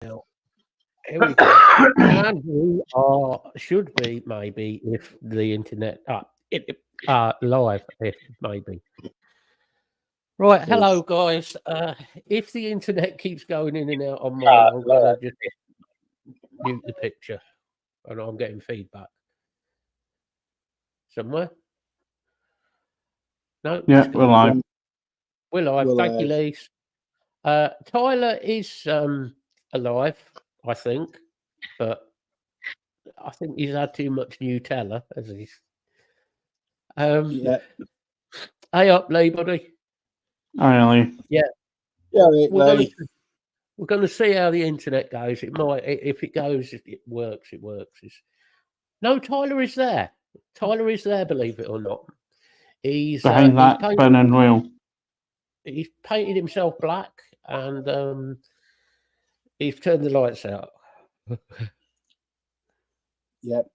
now. Here we go. And we should be, maybe, if the internet, live, if maybe. Right, hello, guys. If the internet keeps going in and out on mine, I'm going to just mute the picture. And I'm getting feedback. Somewhere? No? Yeah, we're live. We're live. Thank you, Lise. Tyler is alive, I think. But I think he's had too much Nutella, as he's. Yeah. Hey up, Lee, buddy. Hi, Lee. Yeah. Yeah, we're going to see how the internet goes. It might, if it goes, it works. It works. No, Tyler is there. Tyler is there. Believe it or not, he's behind that spinning wheel. He's painted himself black and he's turned the lights out. Yep,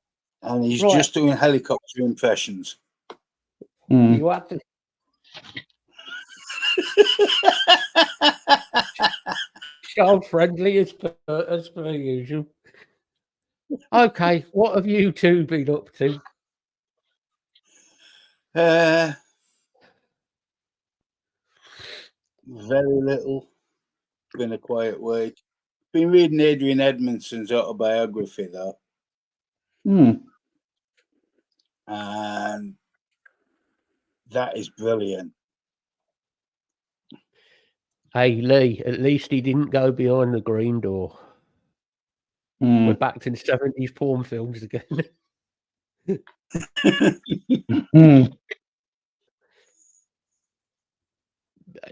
and he's just doing helicopter impressions. You have to. Child friendly as per usual. Okay, what have you two been up to? Very little. Been a quiet week. Been reading Adrian Edmondson's autobiography though. And that is brilliant. Hey Lee, at least he didn't go behind the green door. We're back to the 70s porn films again.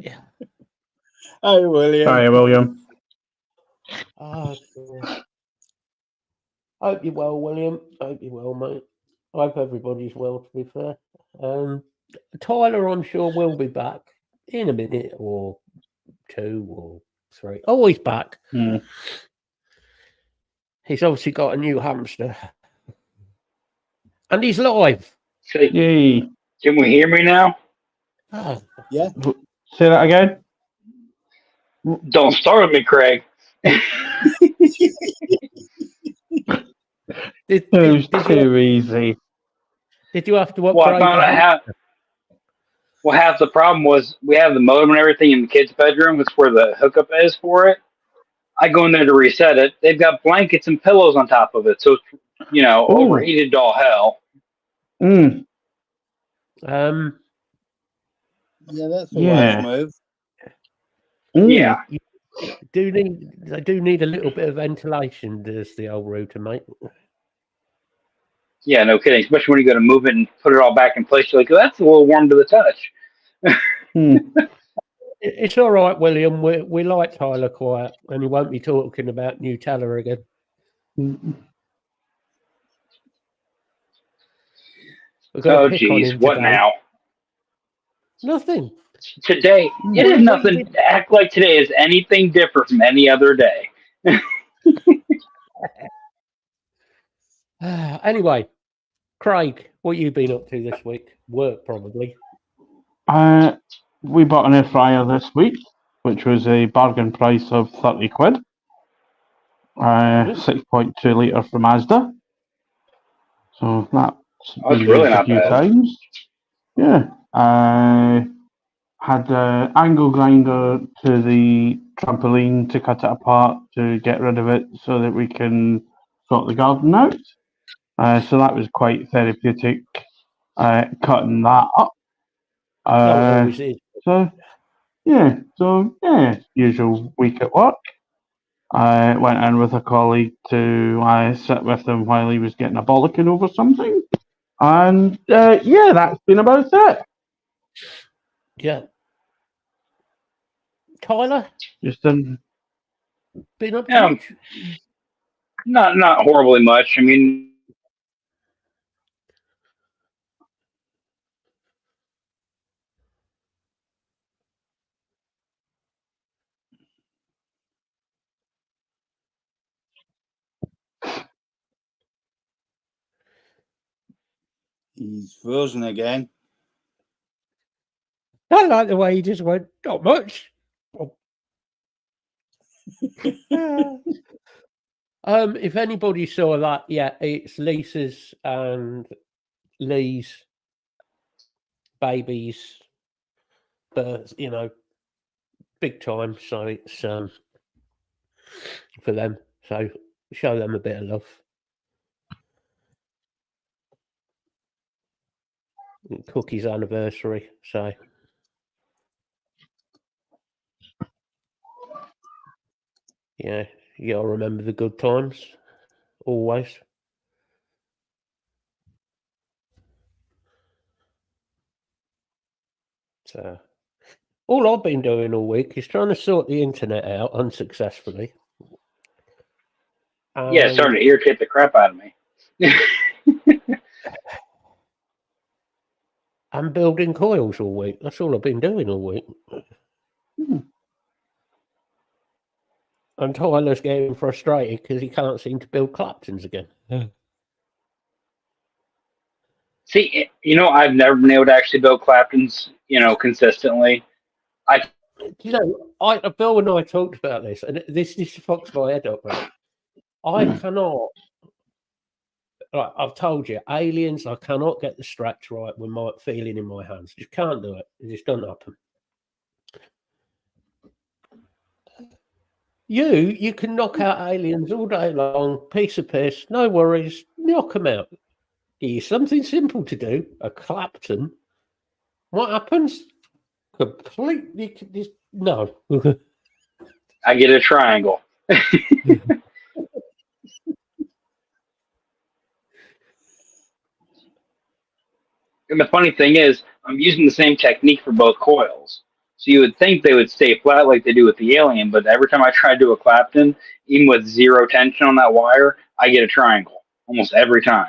Yeah. Hi, William. Hi, William. Oh, hope you're well, William. Hope you're well, mate. Hope everybody's well, to be fair. Tyler, I'm sure, will be back in a minute or two or three. Oh, he's back. He's obviously got a new hamster. And he's live. Yay. Can we hear me now? Oh. Yeah. Say that again. Don't start with me, Craig. It was too easy. Did you have to upgrade? Well, half the problem was we have the modem and everything in the kids' bedroom. It's where the hookup is for it. I go in there to reset it. They've got blankets and pillows on top of it, so it's overheated to all hell. Yeah, that's a wise move. Yeah. They do need a little bit of ventilation, does the old router, mate. Yeah, no kidding. Especially when you go to move it and put it all back in place, you're like, oh, that's a little warm to the touch. It's all right, William. We like Tyler quiet, and he won't be talking about Nutella again. Oh, geez. What now? Nothing. Today, it is nothing. Act like today is anything different from any other day. Anyway, Craig, what you been up to this week? Work, probably. We bought an air fryer this week, which was a bargain price of 30 quid. 6.2 litre from Asda. So that's been really used a few times. Yeah. Had an angle grinder to the trampoline to cut it apart to get rid of it so that we can sort the garden out. So that was quite therapeutic, cutting that up. Usual week at work. I went in with a colleague to sit with him while he was getting a bollocking over something. And that's been about it. Yeah. Tyler? Just been up to much? Not horribly much. I mean, He's frozen again. I like the way he just went, not much. If anybody saw that, yeah, it's Lisa's and Lee's babies, but big time. So it's for them. So show them a bit of love. Cookie's anniversary. So yeah, you gotta remember the good times always. So all I've been doing all week is trying to sort the internet out unsuccessfully. Yeah, it's starting to irritate the crap out of me. I'm building coils all week. That's all I've been doing all week. And Tyler's getting frustrated because he can't seem to build Claptons again. See, I've never been able to actually build Claptons, consistently. Bill and I talked about this, and this fucks my head up, right? I cannot. Like I've told you, aliens. I cannot get the stretch right with my feeling in my hands. Just can't do it. It just doesn't happen. You can knock out aliens all day long, piece of piss, no worries, knock them out. Here's something simple to do, a Clapton. What happens? Completely no. I get a triangle. And the funny thing is, I'm using the same technique for both coils. So you would think they would stay flat like they do with the alien, but every time I try to do a Clapton, even with zero tension on that wire, I get a triangle almost every time.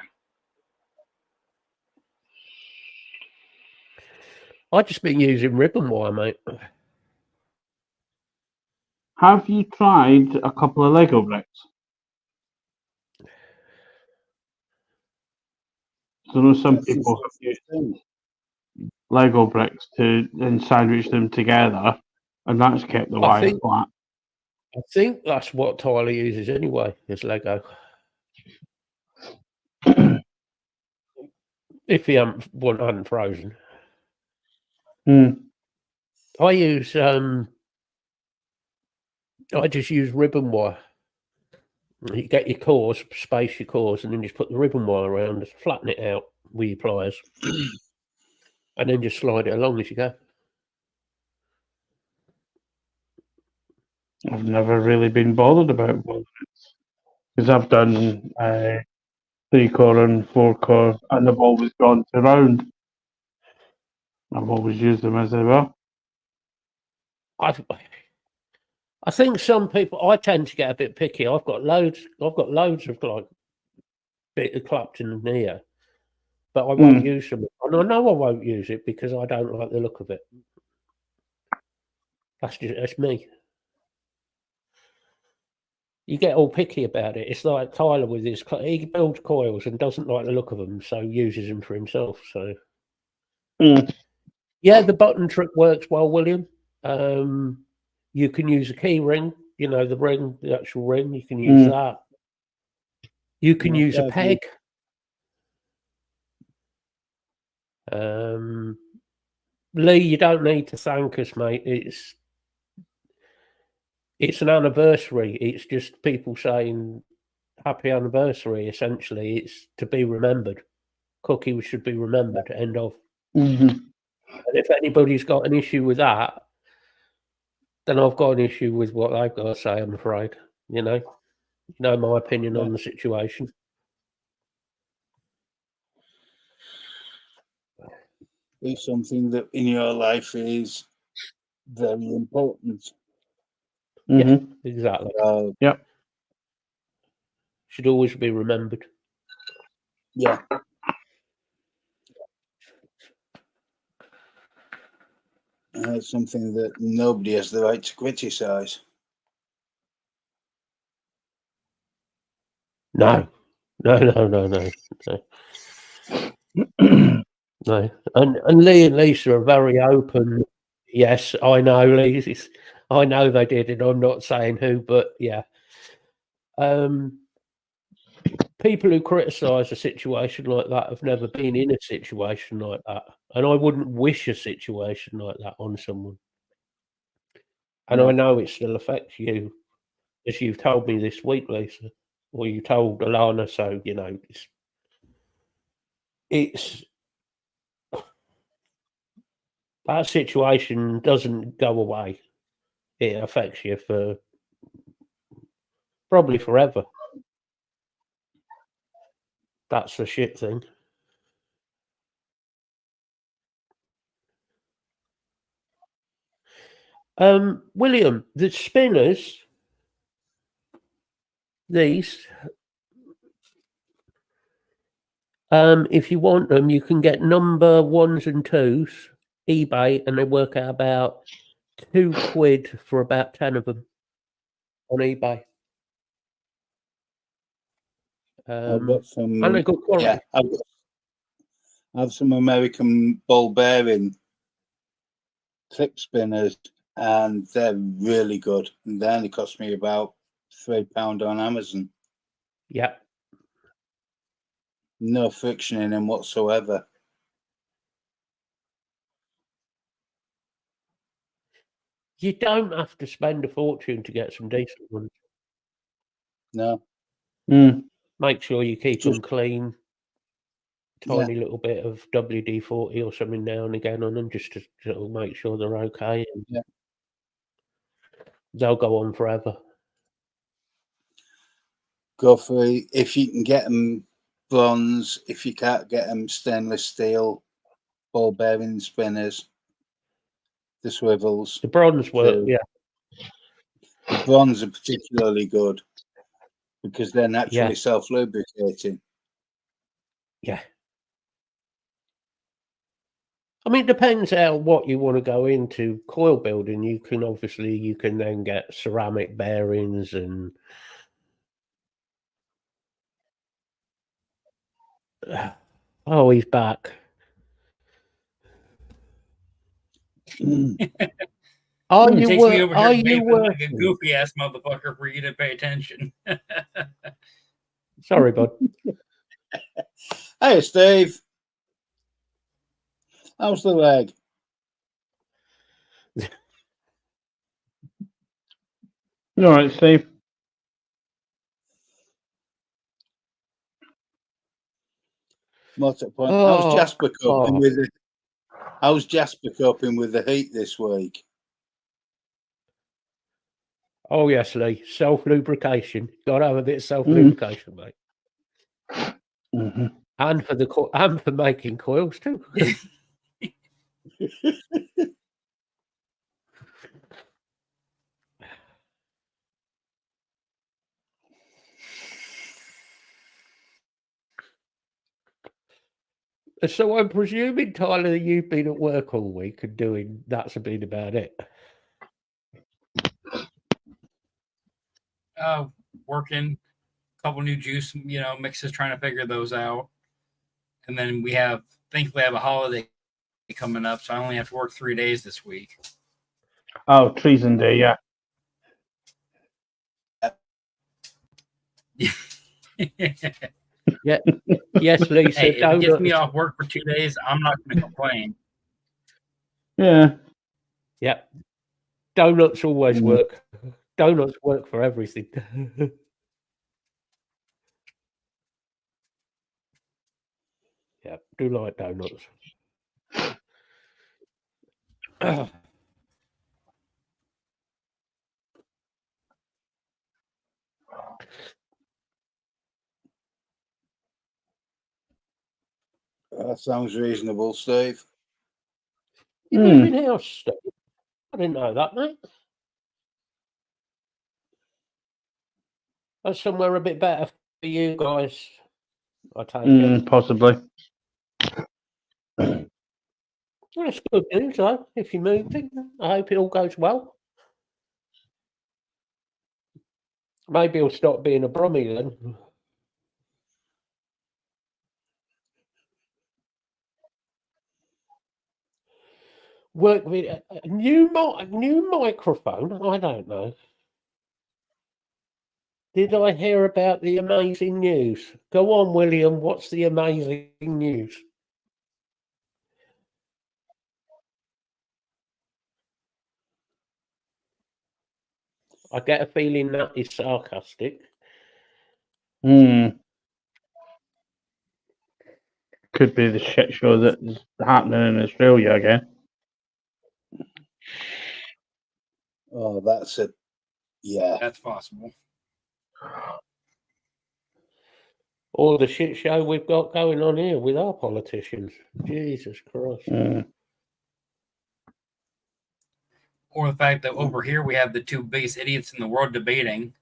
I've just been using ribbon wire, mate. Have you tried a couple of Lego bricks? So I know some people have used Lego bricks to then sandwich them together, and that's kept the wire flat. I think that's what Tyler uses anyway, is Lego. If he hadn't frozen. I use I just use ribbon wire. You get your cores, space your cores, and then just put the ribbon wire around, just flatten it out with your pliers, and then just slide it along as you go. I've never really been bothered about it because I've done 3-core and 4-core, and I've always gone to round. I've always used them as they were. I think some people. I tend to get a bit picky. I've got loads of like bit of Clapton here, but I won't use them. And I know I won't use it because I don't like the look of it. That's me. You get all picky about it. It's like Tyler with his. He builds coils and doesn't like the look of them, so uses them for himself. So, yeah, the button trick works well, William. You can use a key ring, the ring, the actual ring. You can use that. You can use a peg. Lee, you don't need to thank us, mate. It's an anniversary. It's just people saying happy anniversary. Essentially, it's to be remembered. Cookie should be remembered. End of. And if anybody's got an issue with that, then I've got an issue with what they've got to say, I'm afraid. You know my opinion on the situation. It's something that in your life is very important. Yeah, exactly. Yep. Should always be remembered. Yeah. It's something that nobody has the right to criticise. No. No. No. And Lee and Lisa are very open. Yes, I know, Lee. I know they did, and I'm not saying who, but yeah. People who criticise a situation like that have never been in a situation like that, and I wouldn't wish a situation like that on someone. And No. I know it still affects you, as you've told me this week, Lisa, or you told Alana. So you know, it's that situation doesn't go away. It affects you for probably forever. That's the shit thing. William, the spinners, these, if you want them, you can get number 1s and 2s, eBay, and they work out about £2 for about 10 of them on eBay. I've got some. And they're good quality. Yeah, I have some American ball bearing clip spinners, and they're really good. And they only cost me about £3 on Amazon. Yeah. No friction in them whatsoever. You don't have to spend a fortune to get some decent ones. No. Make sure you keep them clean. Yeah. Tiny little bit of WD-40 or something now and again on them, just to sort of make sure they're okay. And Yeah. they'll go on forever. Go for it. If you can get them bronze, if you can't get them stainless steel ball bearing spinners, the swivels. The bronze work, yeah. The bronze are particularly good because they're naturally Yeah. self-lubricating. Yeah. I mean, it depends how what you want to go into coil building. You can then get ceramic bearings and oh, he's back. Are It you takes me over here are you vaping like a working? goofy ass motherfucker for you to pay attention. Sorry, bud. Hey, Steve. How's the leg? You all right, Steve? What's at point? Oh, How's Jasper coping oh. with it? How's Jasper coping with the heat this week? Oh yes, Lee. Self-lubrication. Gotta have a bit of self-lubrication, mate. Mm-hmm. And for making coils too. So I'm presuming, Tyler, you've been at work all week and doing that's been about it. Working a couple new juice, mixes, trying to figure those out. And then thankfully have a holiday coming up, so I only have to work 3 days this week. Oh, Treason Day, yeah. Yeah. Yes, Lisa. Hey, if it gets me donuts. off work for 2 days, I'm not going to complain. Yeah. Yeah. Donuts always work. Donuts work for everything. Yeah, do like donuts. That sounds reasonable, Steve. You're moving house, Steve. I didn't know that, mate. That's somewhere a bit better for you guys, I take it. Possibly. Well, it's good news, though, if you're moving. I hope it all goes well. Maybe he'll stop being a Brummie then. work with a new microphone. I don't know. Did I hear about the amazing news? Go on, William. What's the amazing news? I get a feeling that is sarcastic. Could be the shit show that's happening in Australia again. Oh, that's it. Yeah. That's possible. Or the shit show we've got going on here with our politicians. Jesus Christ. Or the fact that over here we have the two biggest idiots in the world debating.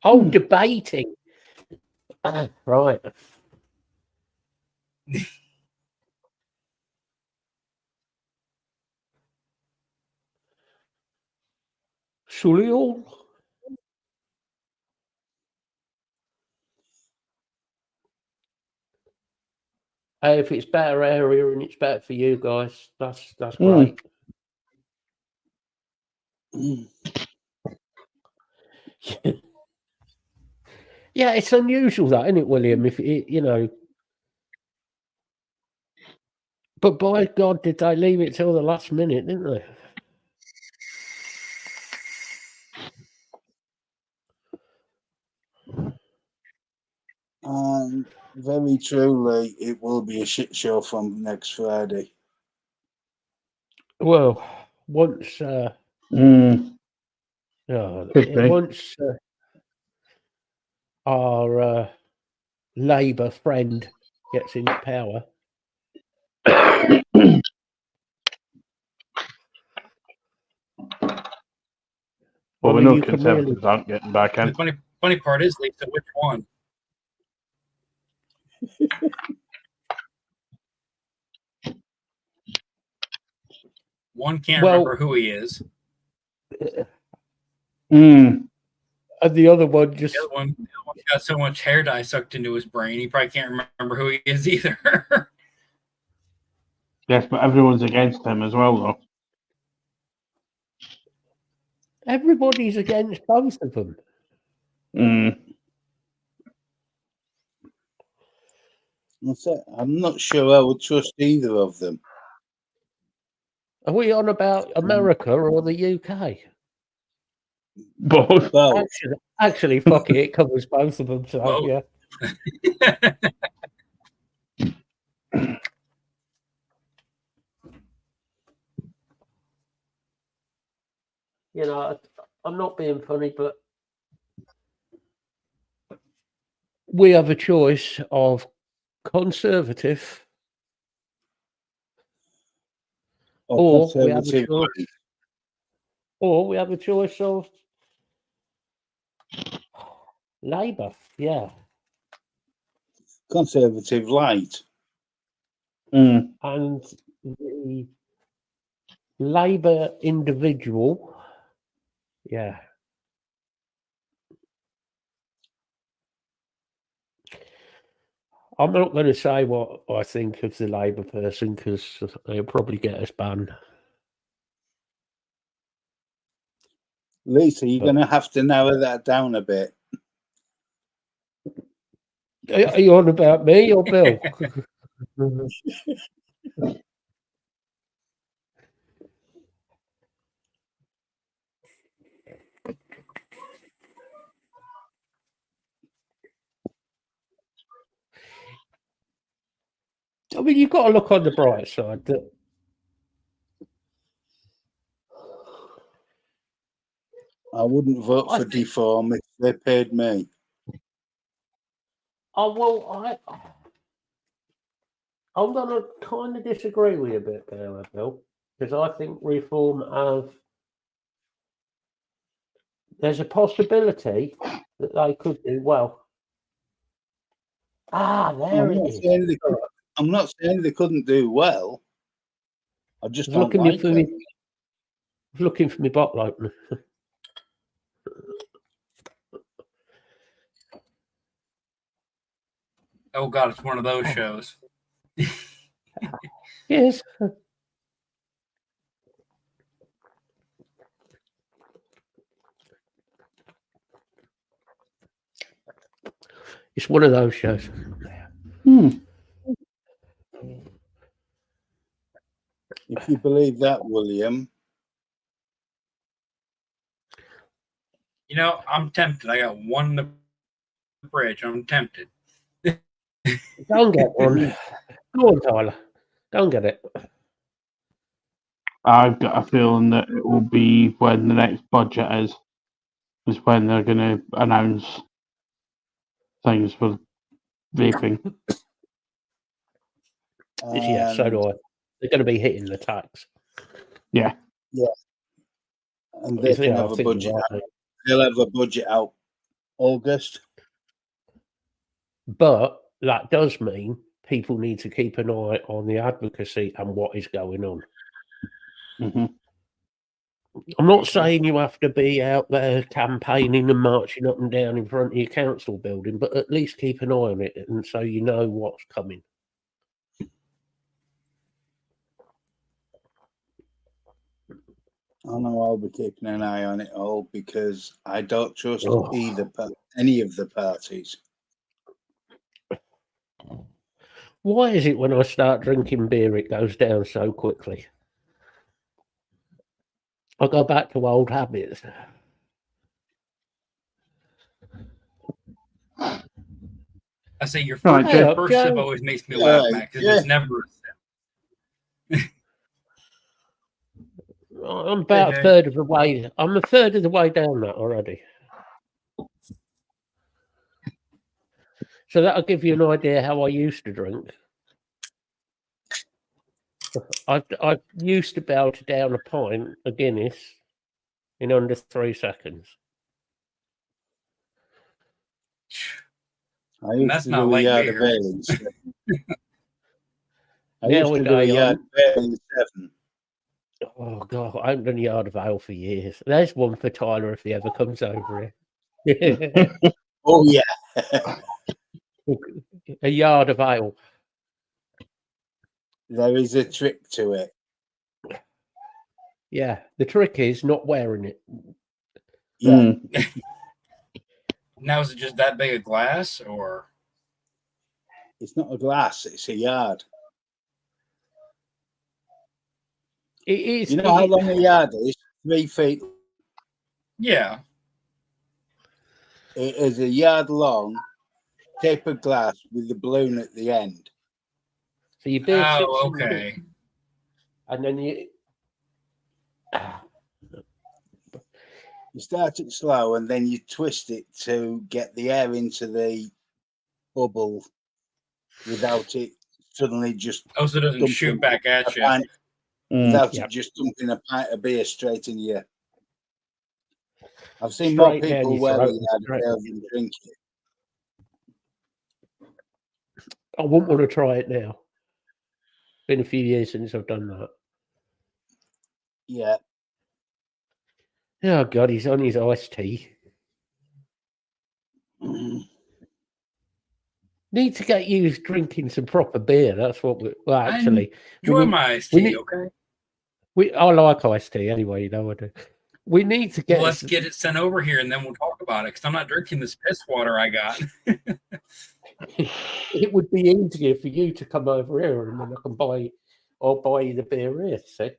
Oh, debating. Ah, right. Solihull? If it's better area and it's better for you guys, that's great. Yeah, it's unusual that, isn't it, William? If it, you know, but by God, did they leave it till the last minute, didn't they? And very truly, it will be a shit show from next Friday. Well, once, once our Labour friend gets into power. Well, we know Conservatives aren't getting back in. The funny part is, Lisa, which one? One can't remember who he is. And the other one just... The other one got so much hair dye sucked into his brain, he probably can't remember who he is either. Yes, but everyone's against him as well, though. Everybody's against both of them. I'm not sure I would trust either of them. Are we on about America or the UK? Both. Actually, fuck it, it covers both of them. So yeah. You know, I'm not being funny, but we have a choice of Conservative or we have a choice of Labour. Yeah. Conservative light. And the Labour individual. Yeah. I'm not going to say what I think of the Labour person because they'll probably get us banned. Lisa, you're going to have to narrow that down a bit. Are you on about me or Bill? I mean, you've got to look on the bright side. I wouldn't vote for Deform if they paid me. Oh, well, I'm going to kind of disagree with you a bit there, Bill, because I think Reform there's a possibility that they could do well. There it is. I'm not saying they couldn't do well. I just don't like them. Looking for me bottle opener. Oh God, it's one of those shows. Yes. It's one of those shows. Hmm. If you believe that, William, You know, I'm tempted. I got one in the fridge. I'm tempted. Go and get one. Go on, Tyler. Go and get it. I've got a feeling that it will be when the next budget is when they're going to announce things for vaping. Yeah, so do I. They're going to be hitting the tax. Yeah. and they You see, can I have a think budget. you're Out. right. They'll have a budget out August. But that does mean people need to keep an eye on the advocacy and what is going on. Hmm. I'm not saying you have to be out there campaigning and marching up and down in front of your council building, but at least keep an eye on it and so you know what's coming. I know I'll be keeping an eye on it all because I don't trust Oh. any of the parties. Why is it when I start drinking beer, it goes down so quickly? I go back to old habits. I say your Right, first, Jeff. first Joe. sip always makes me laugh, Yeah, Matt, because yeah. it's never a sip. I'm about Okay. a third of the way. I'm a third of the way down that already. So that'll give you an idea how I used to drink. I used to be able to down a pint of Guinness in under 3 seconds. I used that's to not do a like yard beer. of ale in 7. I Now used we to do go a yard on. of ale in 7. Oh God, I haven't done a yard of ale for years. There's one for Tyler if he ever comes over here. Oh yeah, A yard of ale. there is a trick to it. Yeah, the trick is not wearing it. Yeah, Now, is it just that big a glass, or it's not a glass; it's a yard. It is. You know how long a yard is? 3 feet. yeah? It is a yard long, tapered glass with the balloon at the end. So your beer sits Oh, in the okay. bit, and then you. You start it slow, and then you twist it to get the air into the bubble without it suddenly just Oh, so it doesn't shoot dumping back a at you. pint, without Yep. it just dumping a pint of beer straight in you. I've seen more Straight down people your wear throat a and yard of straight- ale than drink it. I wouldn't want to try it now. Been a few years since I've done that. Yeah, Oh God, he's on his iced tea. Need to get you drinking some proper beer. That's what we. Well, actually, Enjoy we need- my iced we tea, need- okay? I like iced tea anyway. You know I do. We need to get. Well, let's get it sent over here, and then we'll talk about it. Because I'm not drinking this piss water I got. It would be easier for you to come over here, and then I can buy. I'll buy you the beer here. See.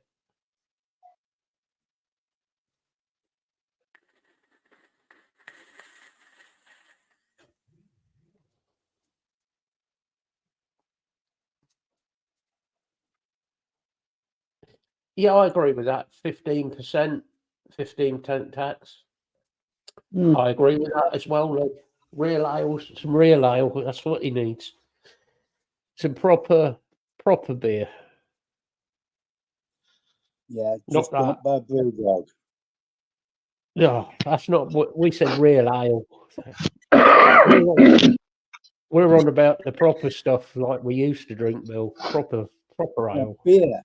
Yeah, I agree with that. 15%, 15% tax. I agree with that as well. Like real ale, some real ale. That's what he needs. Some proper beer. yeah. Not Just don't buy Brewdog. No, that's not what we said. Real ale. We're on about the proper stuff like we used to drink, Bill. Proper ale. Beer.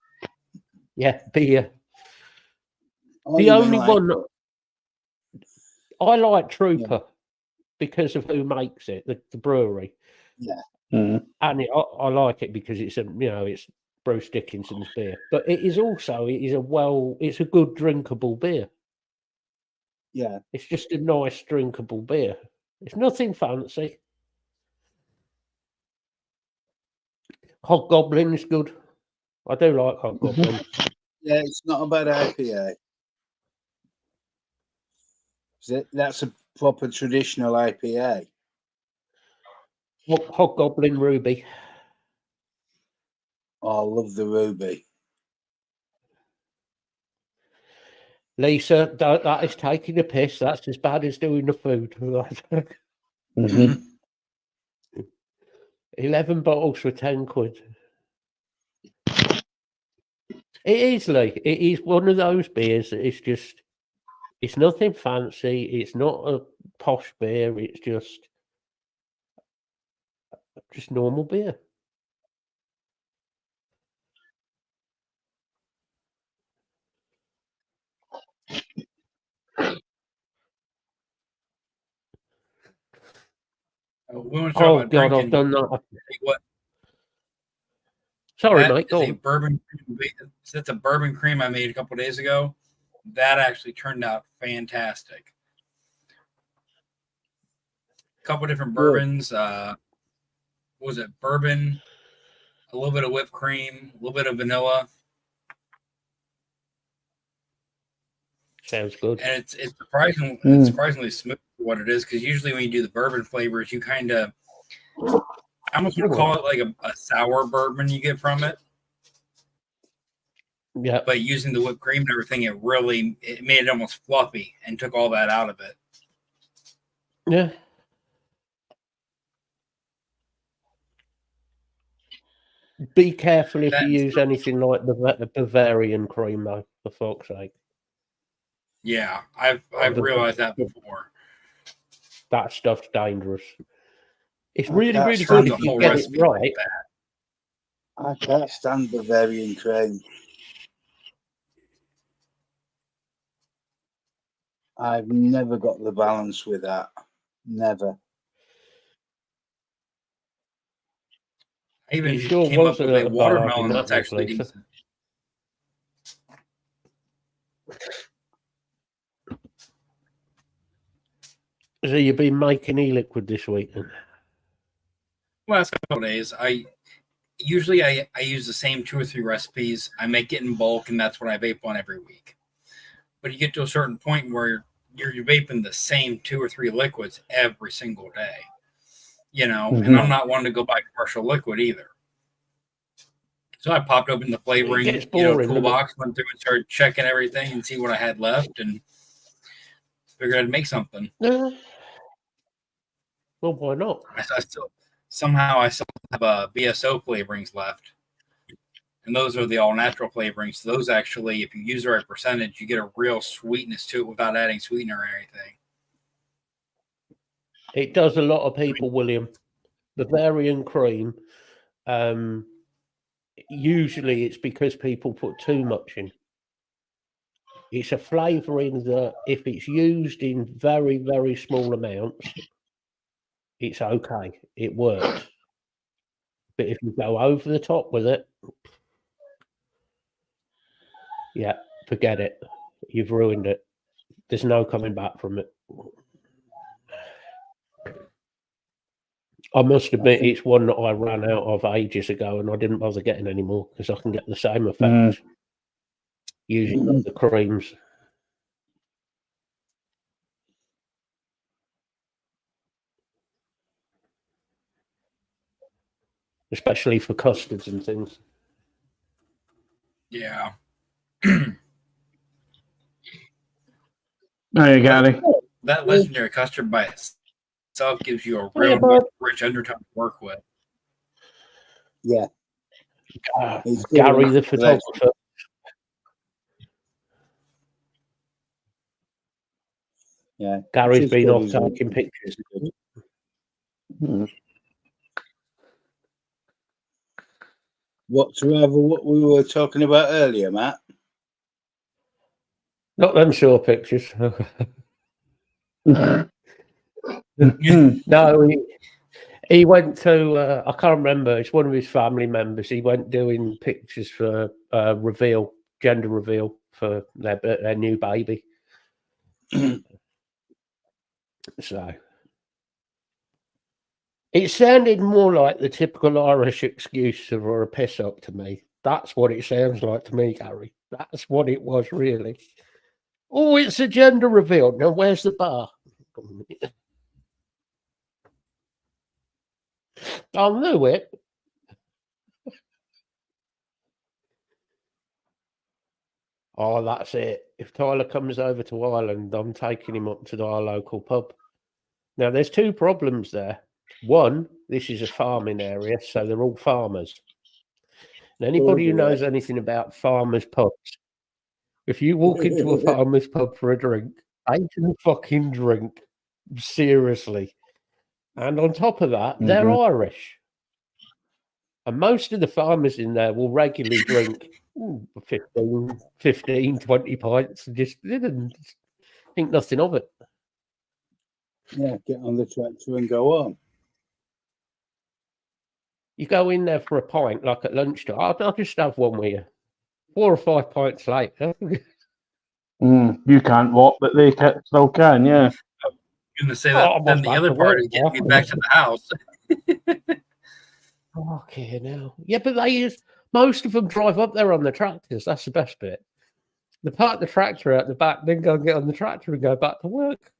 Yeah, beer. Oh, The you mean only like- one I like Trooper because of who makes it, the brewery. Yeah. And I like it because it's it's Bruce Dickinson's beer, but it is a good drinkable beer. Yeah. It's just a nice drinkable beer. It's nothing fancy. Hobgoblin's good. I do like Hobgoblin. Yeah, it's not a bad IPA. That's a proper traditional IPA. Hobgoblin Ruby. Oh, I love the Ruby. Lisa, that is taking a piss. That's as bad as doing the food. Mhm. 11 bottles for 10 quid. It is like, it is one of those beers that it's nothing fancy. It's not a posh beer. It's just normal beer. We want to talk Oh about God, drinking. I've done that. What? Sorry, That mate. is Go a on. bourbon. That's a bourbon cream I made a couple days ago. That actually turned out fantastic. A couple different bourbons. What was it? Bourbon, a little bit of whipped cream, a little bit of vanilla, Sounds good. and it's surprisingly smooth for what it is. Because usually when you do the bourbon flavors, you kind of I almost want to call it like a sour bourbon you get from it. Yeah. But using the whipped cream and everything, it made it almost fluffy and took all that out of it. Yeah. Be careful if you use anything like the Bavarian cream, though, for fuck's sake. Yeah, I've realized that before. That stuff's dangerous. It's I really, can't really stand good the if you whole get it recipe right. like that. I can't stand Bavarian cream. I've never got the balance with that. Never. I even It sure came was up with a a bargain, watermelon that that's was, actually Lisa. decent. So you've been making e-liquid this week, then? Last couple of days, I usually use the same 2 or 3 recipes. I make it in bulk, and that's what I vape on every week. But you get to a certain point where you're vaping the same 2 or 3 liquids every single day, and I'm not one to go buy commercial liquid either. So I popped open the flavoring, It gets boring, toolbox, went through and started checking everything and see what I had left, and figured I'd make something. Yeah. Well, why not? I still have BSO flavorings left, and those are the all natural flavorings. So those actually, if you use the right percentage, you get a real sweetness to it without adding sweetener or anything. It does a lot of people, William. Bavarian cream. Usually, it's because people put too much in. It's a flavouring that, if it's used in very, very small amounts, it's okay. It works. But if you go over the top with it, yeah, forget it. You've ruined it. There's no coming back from it. I must admit, it's one that I ran out of ages ago, and I didn't bother getting any more because I can get the same effect using the creams. Especially for custards and things. Yeah. There you go. That legendary custard by itself gives you a real rich undertone to work with. Yeah. Gary the photographer. Yeah. Gary's been off taking pictures. Whatsoever what we were talking about earlier, Matt. Not them sure pictures. No, He went to, I can't remember, it's one of his family members. He went doing pictures for gender reveal for their new baby. So it sounded more like the typical Irish excuse for a piss up to me. That's what it sounds like to me, Gary. That's what it was, really. Oh, it's a gender reveal. Now, where's the bar? I knew it. Oh, that's it. If Tyler comes over to Ireland, I'm taking him up to our local pub. Now, there's two problems there. One, this is a farming area, so they're all farmers. And anybody who knows anything about farmers' pubs, if you walk into a farmer's pub for a drink, they can fucking drink. Seriously. And on top of that, they're Irish. And most of the farmers in there will regularly drink 15, 20 pints and just didn't think nothing of it. Yeah, get on the tractor and go on. You go in there for a pint, like at lunchtime. I'll just have one with you. 4 or 5 pints later. You can't walk, but they still can, yeah. I'm gonna say that. Then the other part is getting me back to the house. Okay, now. Yeah, but most of them drive up there on the tractors. That's the best bit. They park the tractor out the back, then go and get on the tractor and go back to work.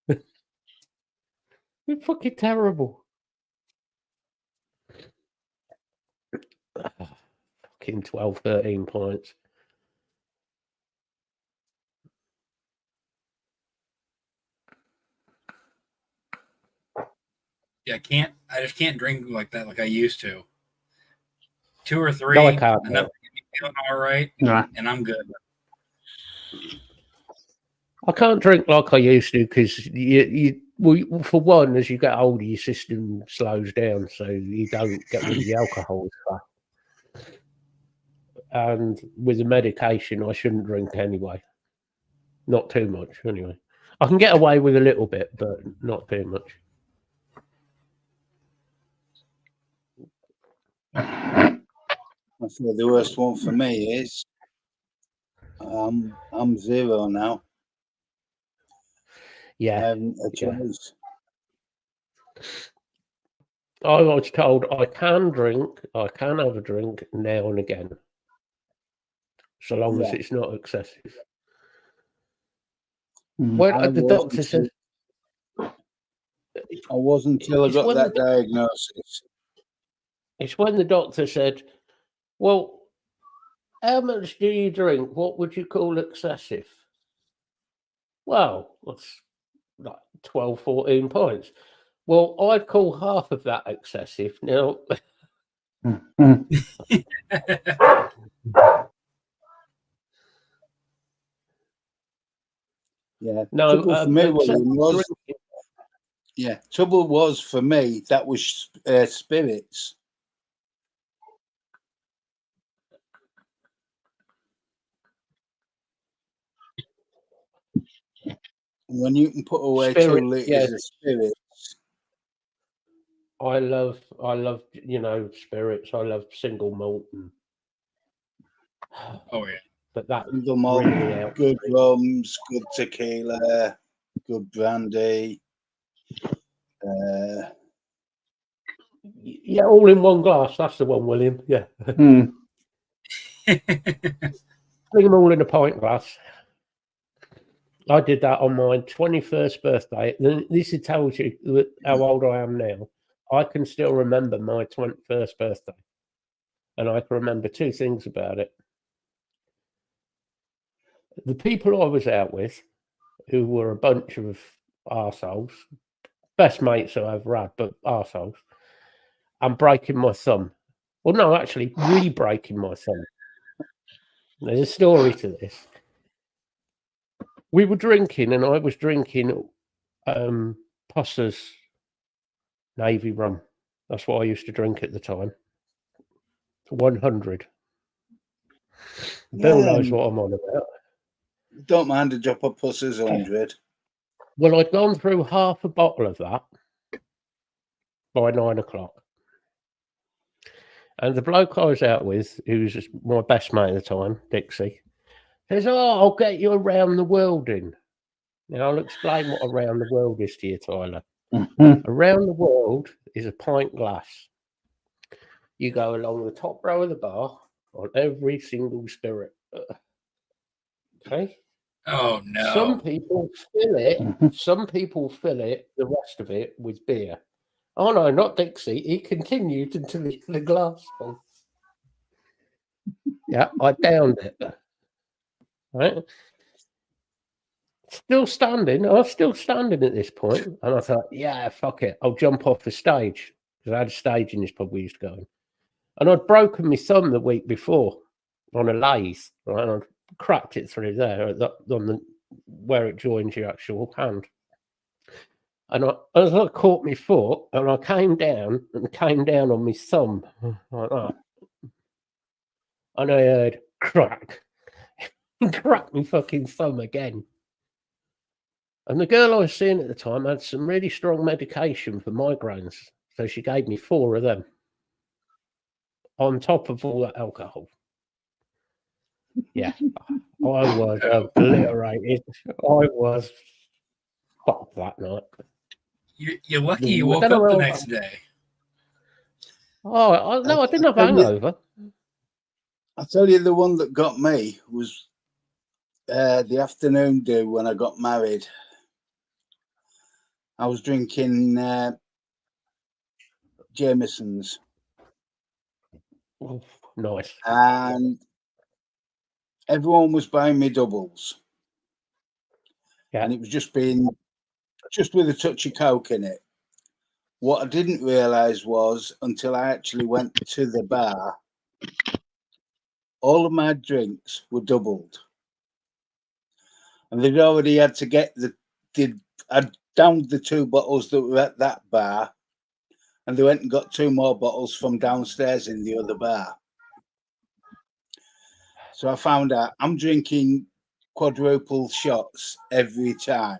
It's fucking terrible. Fucking 12, 13 pints. Yeah, I just can't drink like that like I used to. 2 or 3, No, I can't. enough to get me feeling all right, and I'm good. I can't drink like I used to because for one, as you get older, your system slows down, so you don't get rid of the alcohol as fast. And with the medication, I shouldn't drink anyway. Not too much, anyway. I can get away with a little bit, but not too much. I feel the worst one for me is I'm 0 now. I Yeah. haven't a choice. I was told I can have a drink now and again, so long as it's not excessive. Well, the doctor said I wasn't until I got that diagnosis. it's when the doctor said, well, how much do you drink? What would you call excessive? Well, that's like 12, 14 pints. Well, I'd call half of that excessive. Now, Yeah. no, Trouble for me, William, was trouble was for me that was spirits. When you can put away 2 liters of spirits. I love, spirits. I love single malt. Oh yeah. But that Single malt, really good rums, good tequila, good brandy. Yeah, all in one glass. That's the one, William. Yeah. Bring them all in a pint glass. I did that on my 21st birthday. This tells you how old I am now. I can still remember my 21st birthday. And I can remember 2 things about it. The people I was out with, who were a bunch of arseholes, best mates I ever had, but arseholes, and breaking my thumb. Well, no, actually, re-breaking my thumb. There's a story to this. We were drinking, and I was drinking Pusser's Navy rum. That's what I used to drink at the time. 100. Bill knows what I'm on about. Don't mind a drop of Pusser's 100. Well, I'd gone through half a bottle of that. by 9 o'clock. And the bloke I was out with, who was my best mate at the time, Dixie, says, "Oh, I'll get you around the world in." Now, I'll explain what around the world is to you, Tyler. Around the world is a pint glass. You go along the top row of the bar on every single spirit. Okay? Oh no. Some people fill it, the rest of it with beer. Oh no, not Dixie. He continued until he had the glass full. Yeah, I downed it. Right? Still standing. I was still standing at this point, and I thought, yeah, fuck it. I'll jump off the stage. Because I had a stage in this pub we used to go in. And I'd broken my thumb the week before on a lathe, right? And I'd cracked it through there where it joins your actual hand. And as I caught my foot, and I came down on my thumb like that. And I heard crack. Cracked my fucking thumb again. And the girl I was seeing at the time had some really strong medication for migraines. So she gave me 4 of them. On top of all that alcohol. Yeah. I was obliterated. I was fucked that night. You're lucky you woke up the next day. Oh, no, I didn't have hangover. I'll tell you the one that got me was the afternoon do when I got married. I was drinking Jameson's. Oh, nice. And everyone was buying me doubles. Yeah. And it was just with a touch of Coke in it. What I didn't realise was, until I actually went to the bar, all of my drinks were doubled. And they'd already had to get I'd downed the 2 bottles that were at that bar, and they went and got 2 more bottles from downstairs in the other bar. So I found out I'm drinking quadruple shots every time.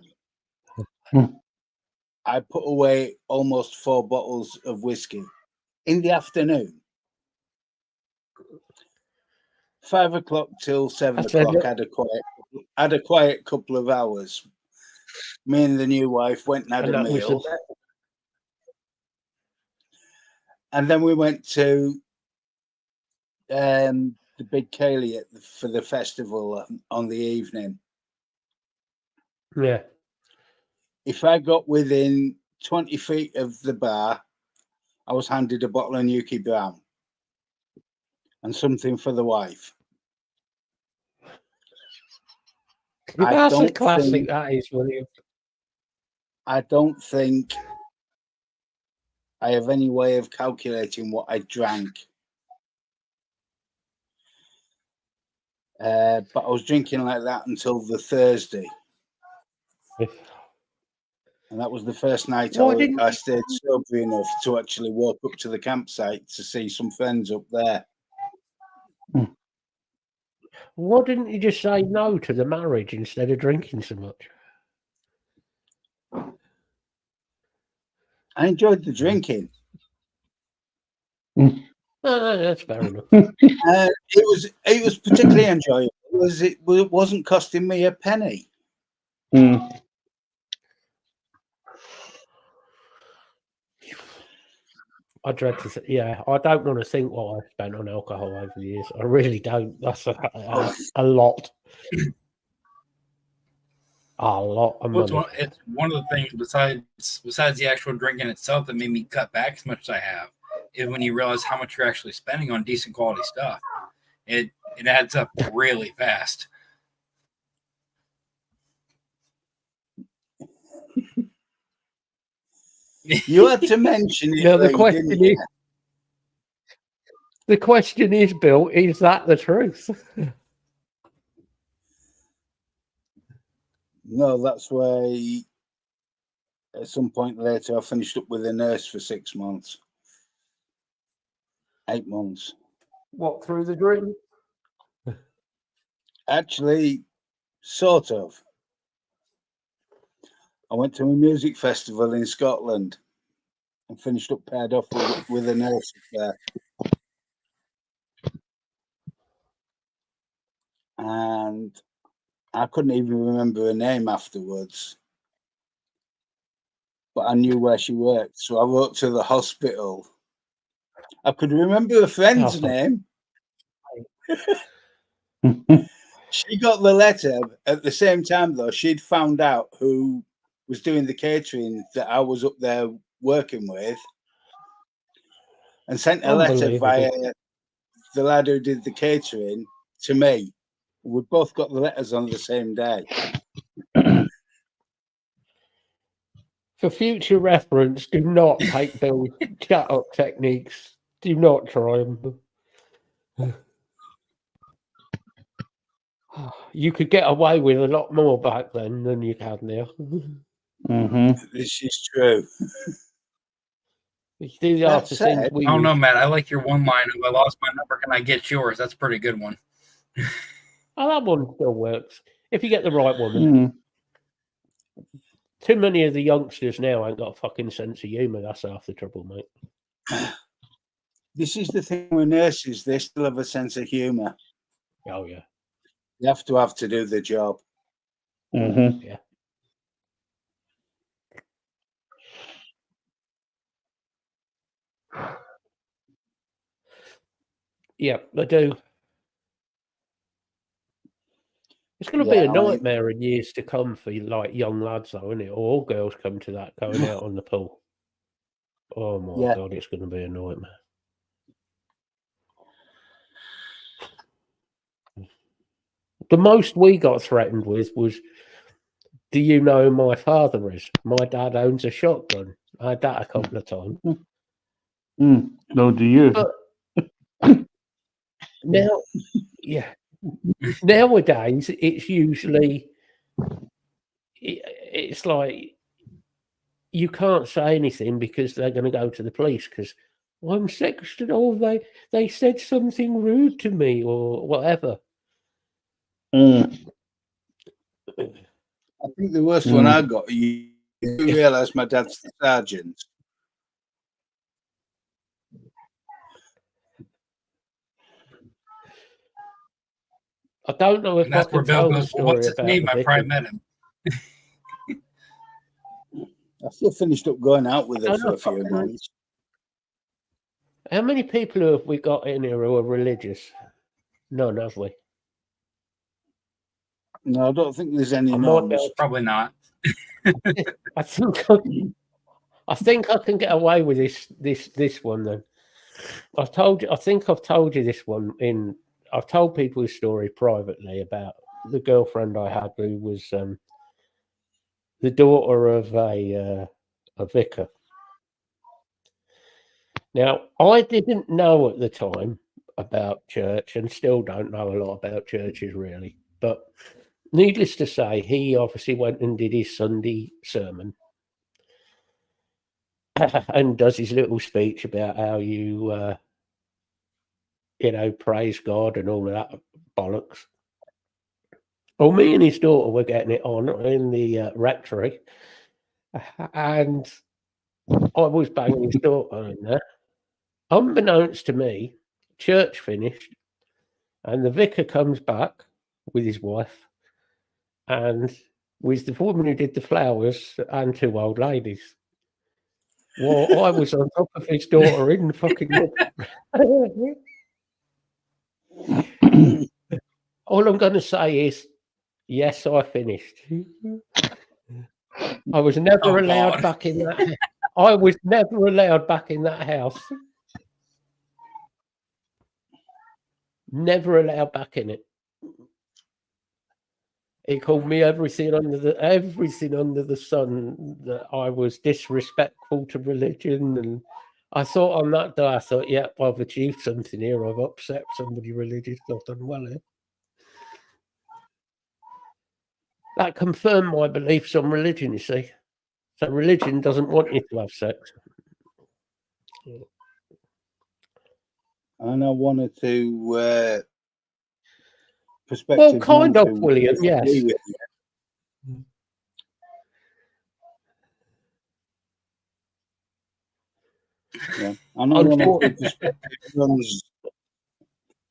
I put away almost 4 bottles of whiskey in the afternoon. 5 o'clock till 7 o'clock. Had a quiet couple of hours. Me and the new wife went and had a meal. And then we went to the Big Cayley for the festival on the evening. Yeah. If I got within 20 feet of the bar, I was handed a bottle of Nuki Brown and something for the wife. That's a classic, that is, William. I don't think I have any way of calculating what I drank. But I was drinking like that until the Thursday. And that was the first night I stayed sober enough to actually walk up to the campsite to see some friends up there. Why didn't you just say no to the marriage instead of drinking so much? I enjoyed the drinking. No, that's fair enough. It was particularly enjoyable because it wasn't costing me a penny. I dread to say, yeah, I don't want to think what I spent on alcohol over the years. I really don't. That's a lot. A lot of money. It's one of the things besides the actual drinking itself that made me cut back as much as I have is when you realize how much you're actually spending on decent quality stuff. It adds up really fast. You had to mention it. No, the question is, Bill, is that the truth? No, that's why at some point later I finished up with a nurse for 6 months. 8 months. What, through the dream? Actually, sort of. I went to a music festival in Scotland and finished up paired off with a nurse there. And I couldn't even remember her name afterwards. But I knew where she worked. So I wrote to the hospital. I could remember a friend's name. She got the letter at the same time, though. She'd found out who was doing the catering that I was up there working with and sent a letter via the lad who did the catering to me. We both got the letters on the same day. For future reference, do not take Bill's chat up techniques. Do not try them. You could get away with a lot more back then than you can now. This is true. These are the things we I don't know, Matt. I like your one line of "I lost my number. Can I get yours?" That's a pretty good one. Oh, that one still works if you get the right woman. Too many of the youngsters now ain't got a fucking sense of humour. That's half the trouble, mate. This is the thing with nurses. They still have a sense of humour. Oh, yeah. You have to do the job. Yeah. Yeah, they do. It's going to be a nightmare in years to come for like young lads, though, isn't it? All girls come to that going out on the pool. Oh my God, it's going to be a nightmare. The most we got threatened with was, "Do you know who my father is? My dad owns a shotgun." I had that a couple of times. No, do you? But now, yeah. Nowadays, it's usually, it's like you can't say anything because they're going to go to the police because I'm sexted, or they said something rude to me or whatever. I think the worst one I got, you realise my dad's the sergeant. I don't know if And that's I where can Bill tell the goes, "Well, story what's his about name? the I probably met him." I still finished up going out with her for a few months. How many people have we got in here who are religious? None, have we? No, I don't think there's any I might be no's. able Probably not. I think I can get away with this one then. I think I've told you this one I've told people this story privately about the girlfriend I had who was the daughter of a vicar. Now, I didn't know at the time about church and still don't know a lot about churches really, but needless to say, he obviously went and did his Sunday sermon and does his little speech about how you praise God and all of that bollocks. Well, me and his daughter were getting it on in the rectory, and I was banging his daughter in there. Unbeknownst to me, church finished, and the vicar comes back with his wife, and with the woman who did the flowers and two old ladies. Well, I was on top of his daughter in the fucking. All I'm going to say is, yes, I finished. I was never allowed back in that. I was never allowed back in that house. Never allowed back in it. He called me everything under the sun, that I was disrespectful to religion, and I thought on that day, I thought, yeah, I've achieved something here. I've upset somebody religious. I've done well here. That confirmed my beliefs on religion, you see. So religion doesn't want you to have sex. And I wanted to Well, kind of, William, yes. Yeah, I know one of the Unfortunately, perspective runs.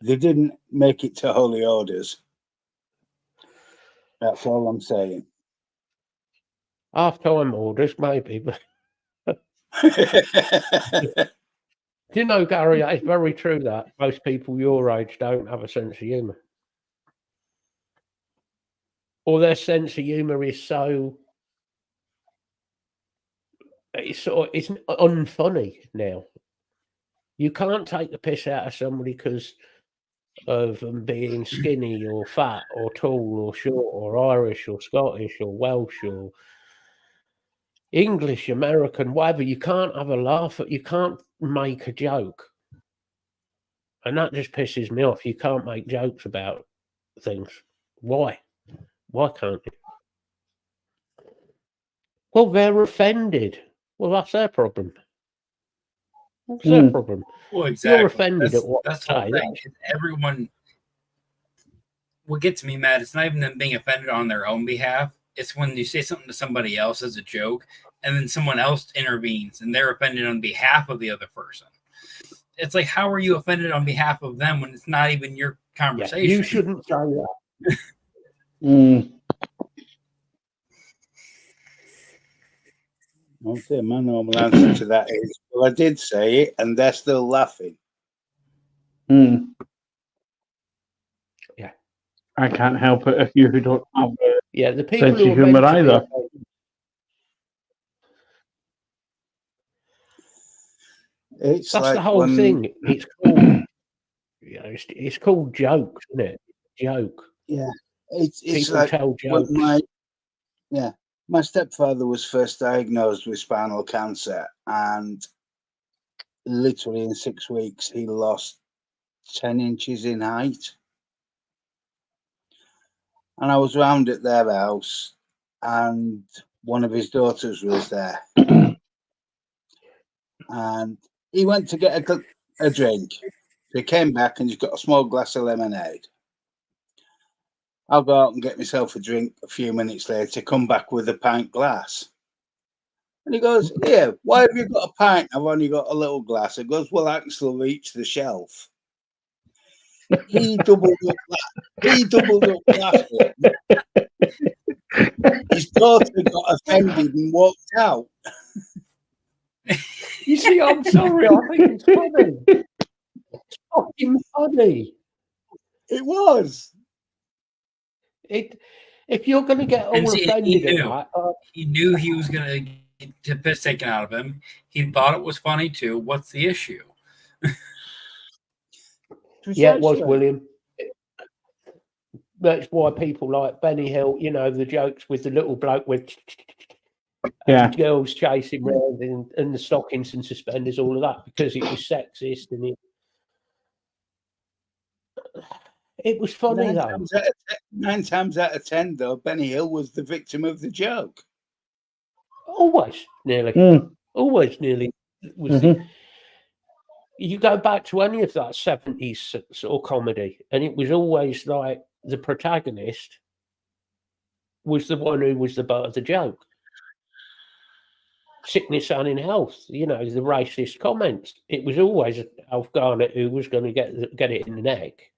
They didn't make it to Holy Orders. That's all I'm saying. half-time orders, maybe. But do you know, Gary, it's very true that most people your age don't have a sense of humour. Or their sense of humour is so... It's unfunny now. You can't take the piss out of somebody because of them being skinny or fat or tall or short or Irish or Scottish or Welsh or English, American, whatever. You can't have a laugh. You can't make a joke. And that just pisses me off. You can't make jokes about things. Why? Why can't you? Well, they're offended. Well, that's their problem. What's their problem? Well, exactly. You're offended at what that's I the whole say. thing. Everyone, what gets me mad, it's not even them being offended on their own behalf. It's when you say something to somebody else as a joke, and then someone else intervenes, and they're offended on behalf of the other person. It's like, how are you offended on behalf of them when it's not even your conversation? Yeah, you shouldn't say that. I'll say my normal answer to that is, well, I did say it, and they're still laughing. Yeah. I can't help it if you don't have a Yeah, the people sense who of are humour meant to be either. offended. It's That's like the whole when, thing. It's called, it's called jokes, isn't it? Joke. yeah, it's People like tell when jokes. my stepfather was first diagnosed with spinal cancer, and literally in 6 weeks he lost 10 inches in height. And I was round at their house, and one of his daughters was there. And he went to get a drink. He came back and he's got a small glass of lemonade. I'll go out and get myself a drink a few minutes later, come back with a pint glass. And he goes, "Here, why have you got a pint? I've only got a little glass." He goes, "Well, I can still reach the shelf." He doubled up laughing. His daughter got offended and walked out. You see, I'm sorry. I think it's funny. It's fucking funny. It was. If you're going to get all And see, offended at that, he knew he was going to get the piss taken out of him. He thought it was funny too. What's the issue? yeah, it was William. That's why people like Benny Hill, you know, the jokes with the little bloke with girls chasing around and the stockings and suspenders, all of that, because it was sexist and it was funny though. 9 times out of 10, though, Benny Hill was the victim of the joke. Always, nearly. Always, nearly. Was you go back to any of that 70s sort of comedy, and it was always like the protagonist was the one who was the butt of the joke. Sickness and in health, you know, the racist comments. It was always Alf Garnett who was going to get it in the neck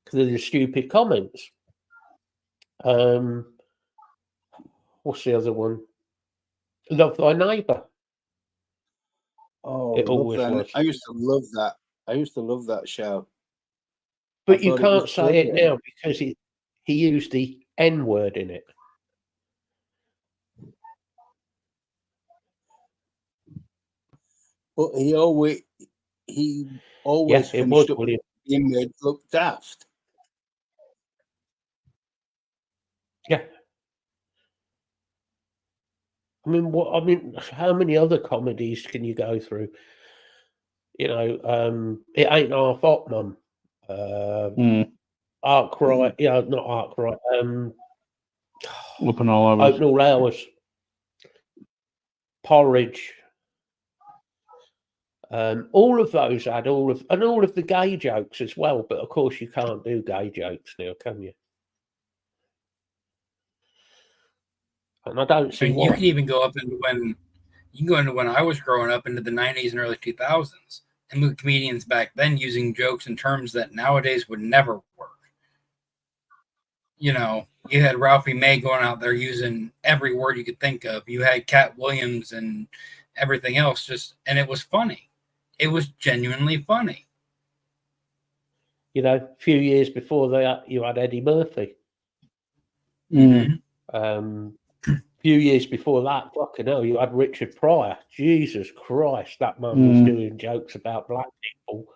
because of the stupid comments. What's the other one? Love Thy Neighbour. Oh, it always was. I used to love that. I used to love that show. But you can't say it now because he used the N word in it. But he always finished up being made look daft. Yeah. I mean, how many other comedies can you go through? You know, It Ain't Half Hot, Mum. Arkwright, yeah, not Arkwright. Open All Hours. Open All Hours. Porridge. All of those had all of the gay jokes as well, but of course you can't do gay jokes now, can you? And I don't see why. You can even go up into when You can go into when I was growing up into the 90s and early 2000s and look at comedians back then using jokes and terms that nowadays would never work. You know, you had Ralphie May going out there using every word you could think of. You had Cat Williams and everything else, and it was funny. It was genuinely funny. You know, a few years before that, you had Eddie Murphy. Mm. Few years before that, fucking hell, you had Richard Pryor. Jesus Christ, that man was doing jokes about black people.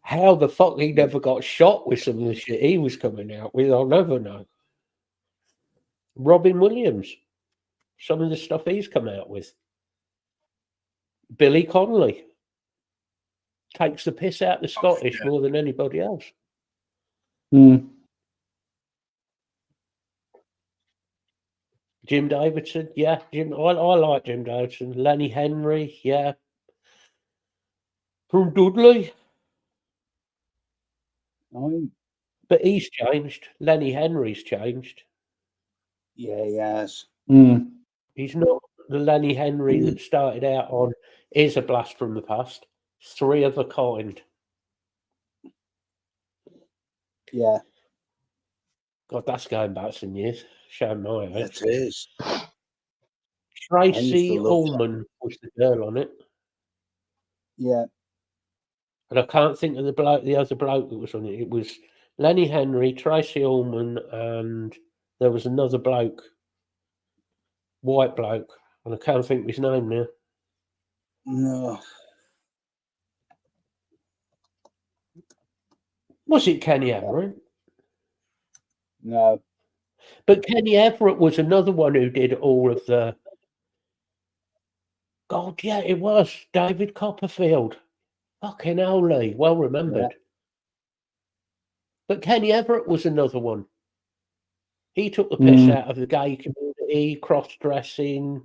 How the fuck he never got shot with some of the shit he was coming out with, I'll never know. Robin Williams, some of the stuff he's come out with. Billy Connolly takes the piss out of the Scottish more than anybody else. Mm. Jim Davidson, yeah. I like Jim Davidson. Lenny Henry, yeah. From Dudley. But he's changed. Lenny Henry's changed. Yeah, he has. Mm. He's not the Lenny Henry that started out on Is a Blast from the Past. 3 of a Kind. Yeah. God, that's going back some years. Showing my age. It is. Tracy Ullman was the girl on it. Yeah. And I can't think of the other bloke that was on it. It was Lenny Henry, Tracy Ullman, and there was another bloke, white bloke, and I can't think of his name now. No. Was it Kenny Everett? No. But Kenny Everett was another one who did all of the... God, yeah, it was. David Copperfield. Fucking holy. Well remembered. Yeah. But Kenny Everett was another one. He took the piss out of the gay community, cross-dressing,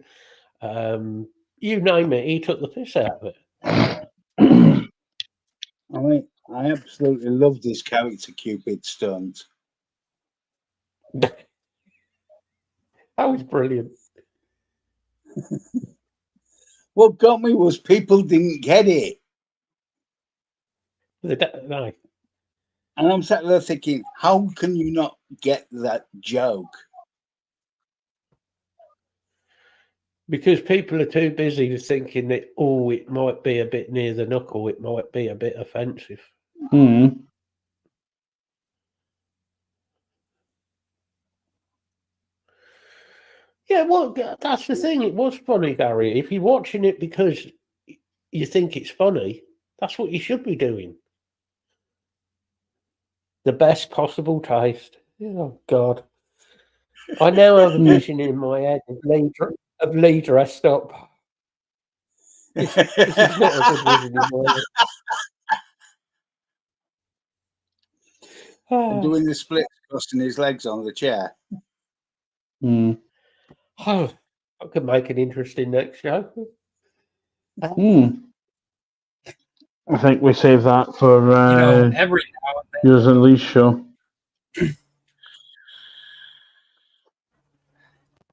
you name it, he took the piss out of it. I mean, I absolutely loved his character, Cupid Stunt. That was brilliant. What got me was people didn't get it. No. And I'm sat there thinking, how can you not get that joke? Because people are too busy thinking that, oh, it might be a bit near the knuckle, it might be a bit offensive. Mm. Yeah, well, that's the thing. It was funny, Gary. If you're watching it because you think it's funny, that's what you should be doing. The best possible taste. Oh, God. I now have a vision in my head of Lee dressed up. This is not a good vision in my head. And doing the splits, crossing his legs on the chair. Mm. Oh, I could make an interesting next show. Mm. I think we save that for every now and then, yours and Lee's show.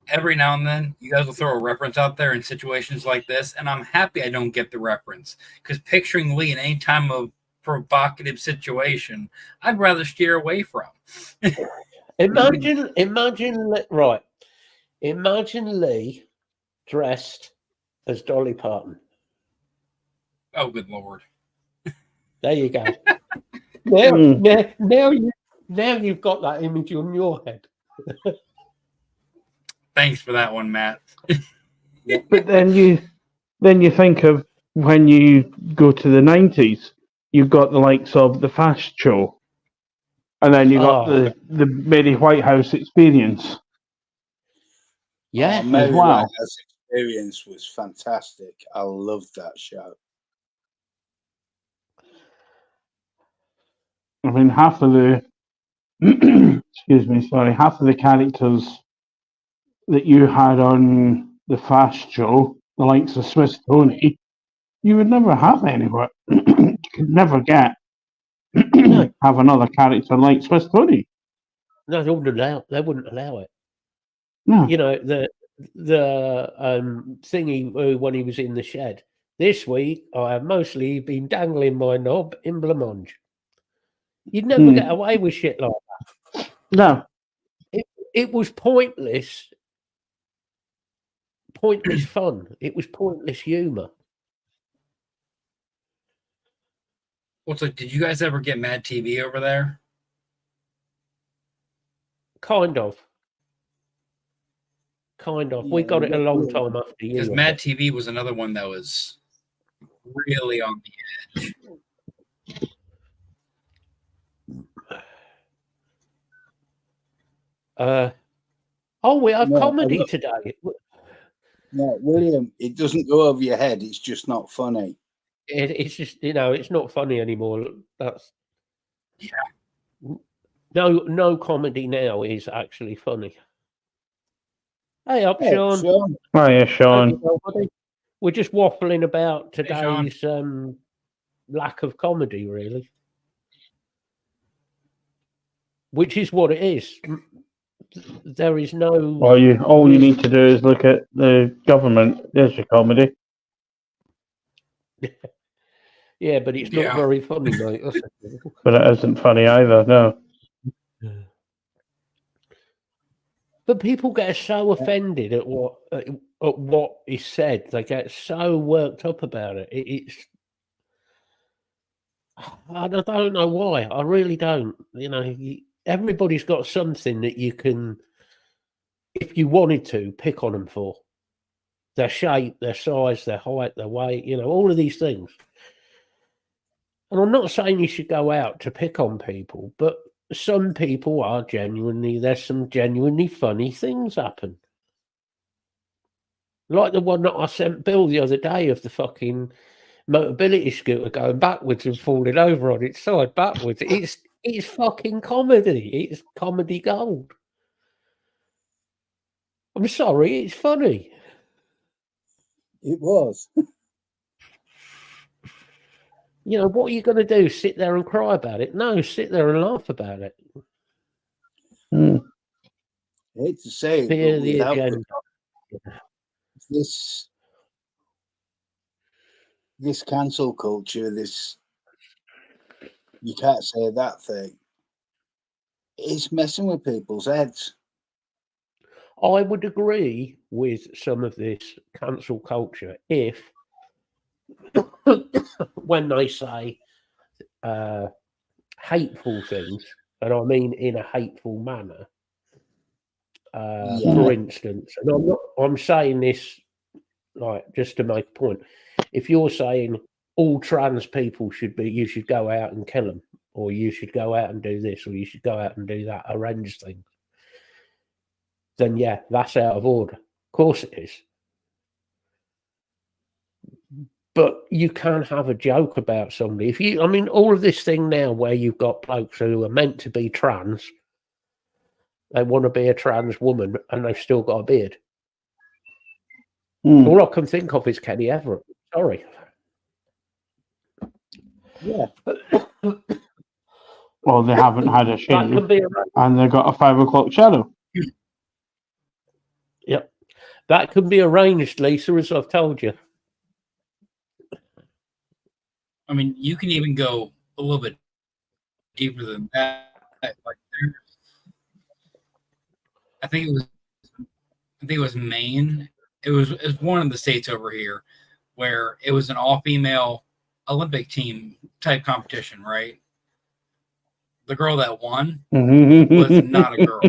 Every now and then, you guys will throw a reference out there in situations like this, and I'm happy I don't get the reference, because picturing Lee in any time of provocative situation, I'd rather steer away from. Imagine, right? Imagine Lee dressed as Dolly Parton. Oh, good Lord! There you go. Now you've got that image on your head. Thanks for that one, Matt. But then you think of when you go to the 90s, you've got the likes of the Fast Show, and then you got the Mary Whitehouse Experience. Yeah, Mary wow. Whitehouse Experience was fantastic. I loved that show. I mean, half of the half of the characters that you had on the Fast Show, the likes of Swiss Tony, you would never have anywhere. You could never get have another character like Swiss Tony. No, they wouldn't allow it. No. No. You know, the thingy when he was in the shed. This week, I have mostly been dangling my knob in blancmange. You'd never get away with shit like that. No. It was pointless fun. It was pointless humour. What's like? Did you guys ever get Mad TV over there? Kind of. We got it a long time after you. Because Mad TV was another one that was really on the edge. We have No, comedy today. No, William, it doesn't go over your head. It's just not funny. It's just, it's not funny anymore. That's no comedy now is actually funny. Hey up, Sean. Hiya, Sean. We're just waffling about Hey, Sean. today's lack of comedy, really, which is what it is. There is no. Well, all you need to do is look at the government. There's your comedy. Yeah, but it's not Yeah. very funny, mate. That's it. But it isn't funny either, no. But people get so offended at what is said. They get so worked up about it. I don't know why. I really don't. Everybody's got something that you can, if you wanted to, pick on them for. Their shape, their size, their height, their weight, all of these things. And I'm not saying you should go out to pick on people, but some people are there's some genuinely funny things happen. Like the one that I sent Bill the other day of the fucking mobility scooter going backwards and falling over on its side backwards. It's fucking comedy. It's comedy gold. I'm sorry, it's funny. It was. What are you going to do? Sit there and cry about it? No, sit there and laugh about it. Hmm. I hate to say it, Fear but the without agenda. this cancel culture, you can't say that thing. It's messing with people's heads. I would agree with some of this cancel culture if, when they say hateful things, and I mean in a hateful manner. For instance, and I'm saying this like just to make a point. If you're saying all trans people you should go out and kill them, or you should go out and do this, or you should go out and do that, arrange things, then yeah, that's out of order. Of course it is. But you can have a joke about somebody. All of this thing now where you've got blokes who are meant to be trans, they want to be a trans woman and they've still got a beard. All I can think of is Kenny Everett. Sorry. Yeah. Well, they haven't had a That shave, can be and they've got a 5 o'clock shadow. Yep. That can be arranged, Lisa, as I've told you. I mean, you can even go a little bit deeper than that. Like, I think it was Maine. It was one of the states over here where it was an all-female Olympic team type competition, right? The girl that won was not a girl.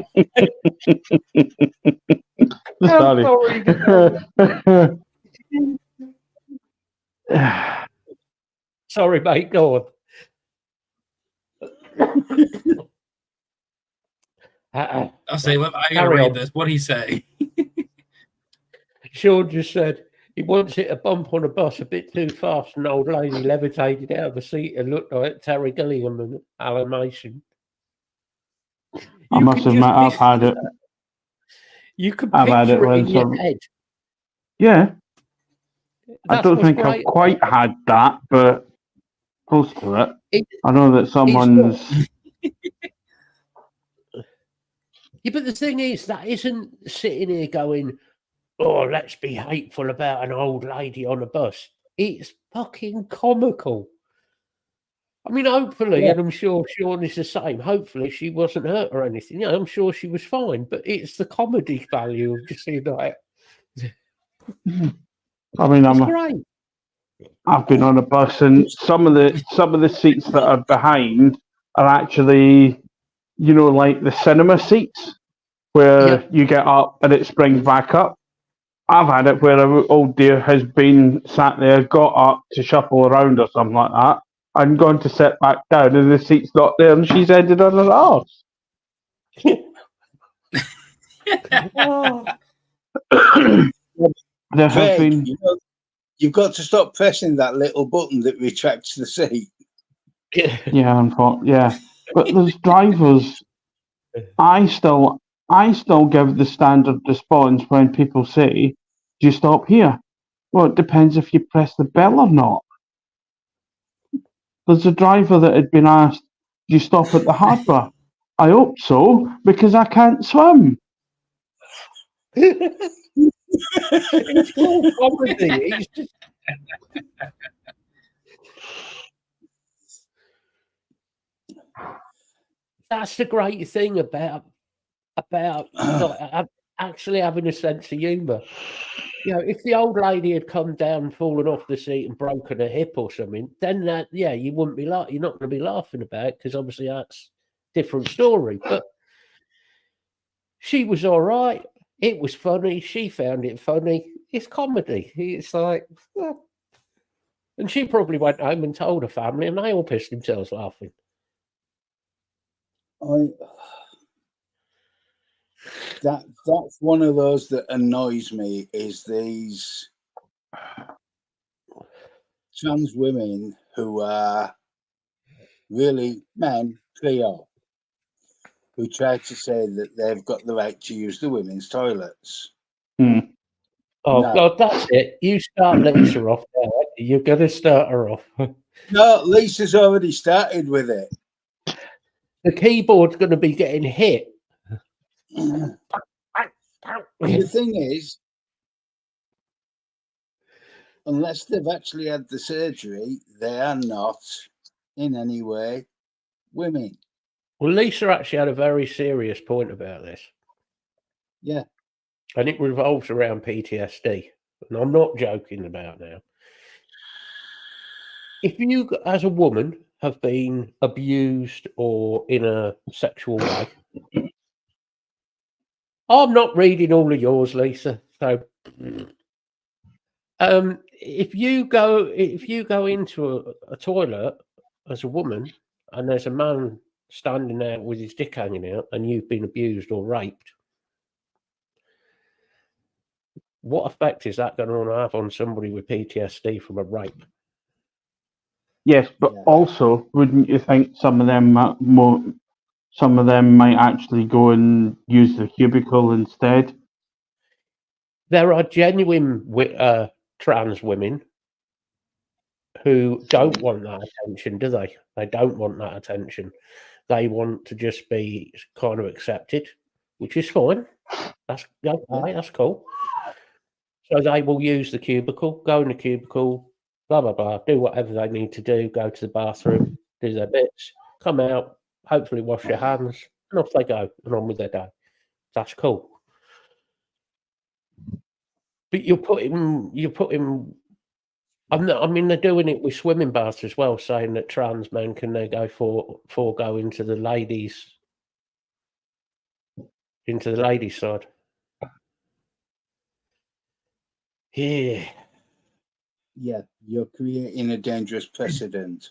Sorry. Sorry, mate. Go on. I'll say, I gotta Carry read on. this. What'd he say? Sean just said he once hit a bump on a bus a bit too fast. An old lady levitated out of the seat and looked like Terry Gilliam and Alan Mason. I must admit, I've had it. You can I've had it picture it when in your head. Yeah. I That's don't what's think I've great. quite had that, but close to it. I know that It's someone's. Yeah, but the thing is, that isn't sitting here going, oh, let's be hateful about an old lady on a bus. It's fucking comical. I mean, hopefully, Yeah. and I'm sure Sean is the same. Hopefully, she wasn't hurt or anything. Yeah, I'm sure she was fine. But it's the comedy value of just seeing like, I mean, it's great. I've been on a bus, and some of the seats that are behind are actually, like the cinema seats where you get up and it springs back up. I've had it where an old dear has been sat there, got up to shuffle around or something like that, and gone to sit back down, and the seat's not there, and she's ended on her arse. Oh, There have Craig, been. you've got to stop pressing that little button that retracts the seat. Yeah, but there's drivers. I still give the standard response when people say, "Do you stop here?" Well, it depends if you press the bell or not. There's a driver that had been asked, "Do you stop at the harbour?" I hope so, because I can't swim. it's all comedy. It's just... That's the great thing about like, actually having a sense of humour. If the old lady had come down, fallen off the seat, and broken her hip or something, then you wouldn't be you're not going to be laughing about it, because obviously that's a different story. But she was all right. It was funny. She found it funny. It's comedy. It's like, well, and she probably went home and told her family, and they all pissed themselves laughing. That's one of those that annoys me, is these trans women who are really men, Creole, who try to say that they've got the right to use the women's toilets. Oh, No. God, that's it. You start Lisa off there. You're going to start her off. No, Lisa's already started with it. The keyboard's going to be getting hit. And the thing is, unless they've actually had the surgery, they are not in any way women. Well, Lisa actually had a very serious point about this. Yeah. And it revolves around PTSD. And I'm not joking about now. If you, as a woman, have been abused or in a sexual way, I'm not reading all of yours, Lisa. So, if you go into a toilet as a woman and there's a man standing there with his dick hanging out and you've been abused or raped, what effect is that going to have on somebody with PTSD from a rape? Yes, but also, wouldn't you think some of them might actually go and use the cubicle instead? There are genuine trans women who don't want that attention, do they? They don't want that attention. They want to just be kind of accepted, which is fine. That's okay, that's cool. So they will use the cubicle, go in the cubicle, blah, blah, blah, do whatever they need to do, go to the bathroom, do their bits, come out, hopefully wash their hands, and off they go, and on with their day. That's cool. But you're putting. I mean, they're doing it with swimming baths as well, saying that trans men can they go forego into the ladies' side. Yeah. Yeah, you're creating a dangerous precedent.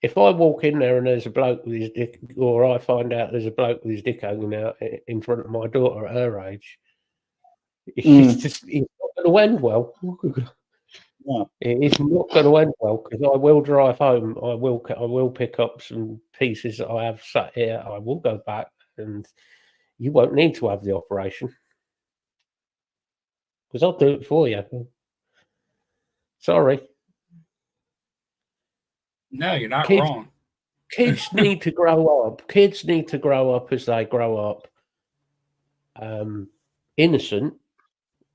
If I walk in there and there's a bloke with his dick, or I find out there's a bloke with his dick hanging out in front of my daughter at her age, it's not going to end well. No. It's not going to end well, because I will drive home. I will pick up some pieces that I have sat here. I will go back, and you won't need to have the operation, because I'll do it for you. Sorry. No, you're not wrong. Kids need to grow up. Kids need to grow up as they grow up, innocent,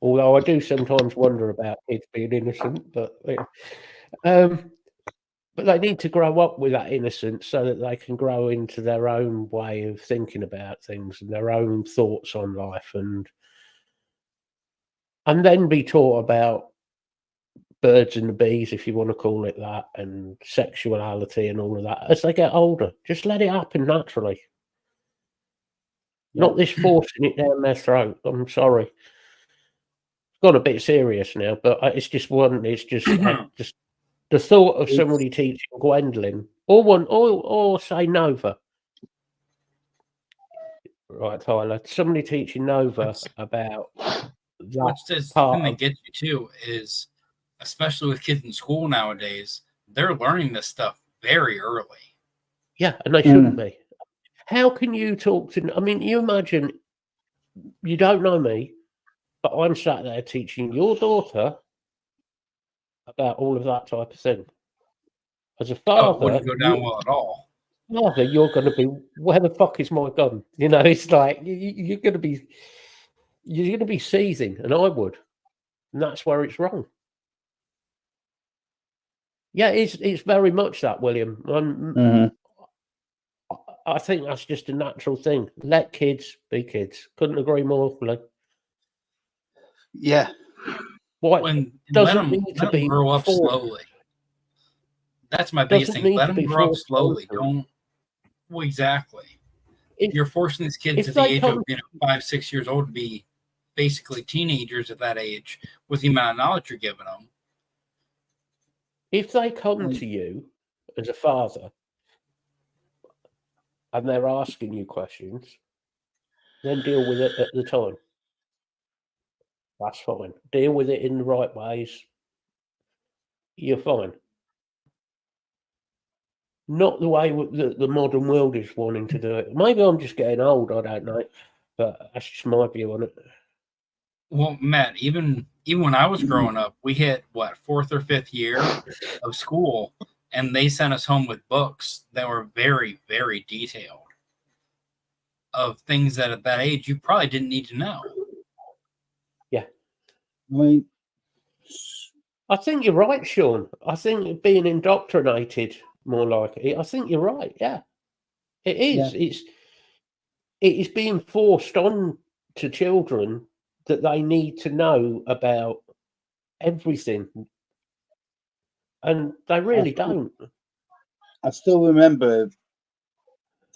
Although I do sometimes wonder about kids being innocent, but they need to grow up with that innocence so that they can grow into their own way of thinking about things and their own thoughts on life, and then be taught about birds and the bees, if you want to call it that, and sexuality and all of that as they get older. Just let it happen naturally. Not this forcing it down their throat. I'm sorry. It's got a bit serious now, but it's just just the thought of somebody teaching Gwendolyn or say Nova. Right, Tyler. Somebody teaching Nova about What's that this part thing that of, gets you too is, especially with kids in school nowadays, they're learning this stuff very early. yeah, and they shouldn't be. How can you talk to? I mean, you imagine you don't know me, but I'm sat there teaching your daughter about all of that type of thing. As a Oh, it father, wouldn't go down well at all. you're going to be, where the fuck is my gun? You know, it's like you're going to be seething, and I would, and that's where it's wrong. Yeah, it's very much that, William. I think that's just a natural thing. Let kids be kids. Couldn't agree more, Lee. Yeah. Why When doesn't need to be grow up forced. slowly. That's my biggest Doesn't thing. need Let to them be grow up forced slowly. onto them. Don't. Well, exactly. If- You're forcing these kids if at the they age come- of 5, 6 years old to be basically teenagers at that age with the amount of knowledge you're giving them. If they come to you as a father and they're asking you questions, then deal with it at the time. That's fine. Deal with it in the right ways. You're fine. Not the way the modern world is wanting to do it. Maybe I'm just getting old. I don't know, but that's just my view on it. Well, Matt, even when I was growing up, we hit what 4th or 5th year of school, and they sent us home with books that were very, very detailed of things that at that age you probably didn't need to know. Yeah, I mean, I think you're right, Sean. I think being indoctrinated more likely. I think you're right. Yeah, it is. Yeah. It is being forced on to children that they need to know about everything, and they really don't. I still remember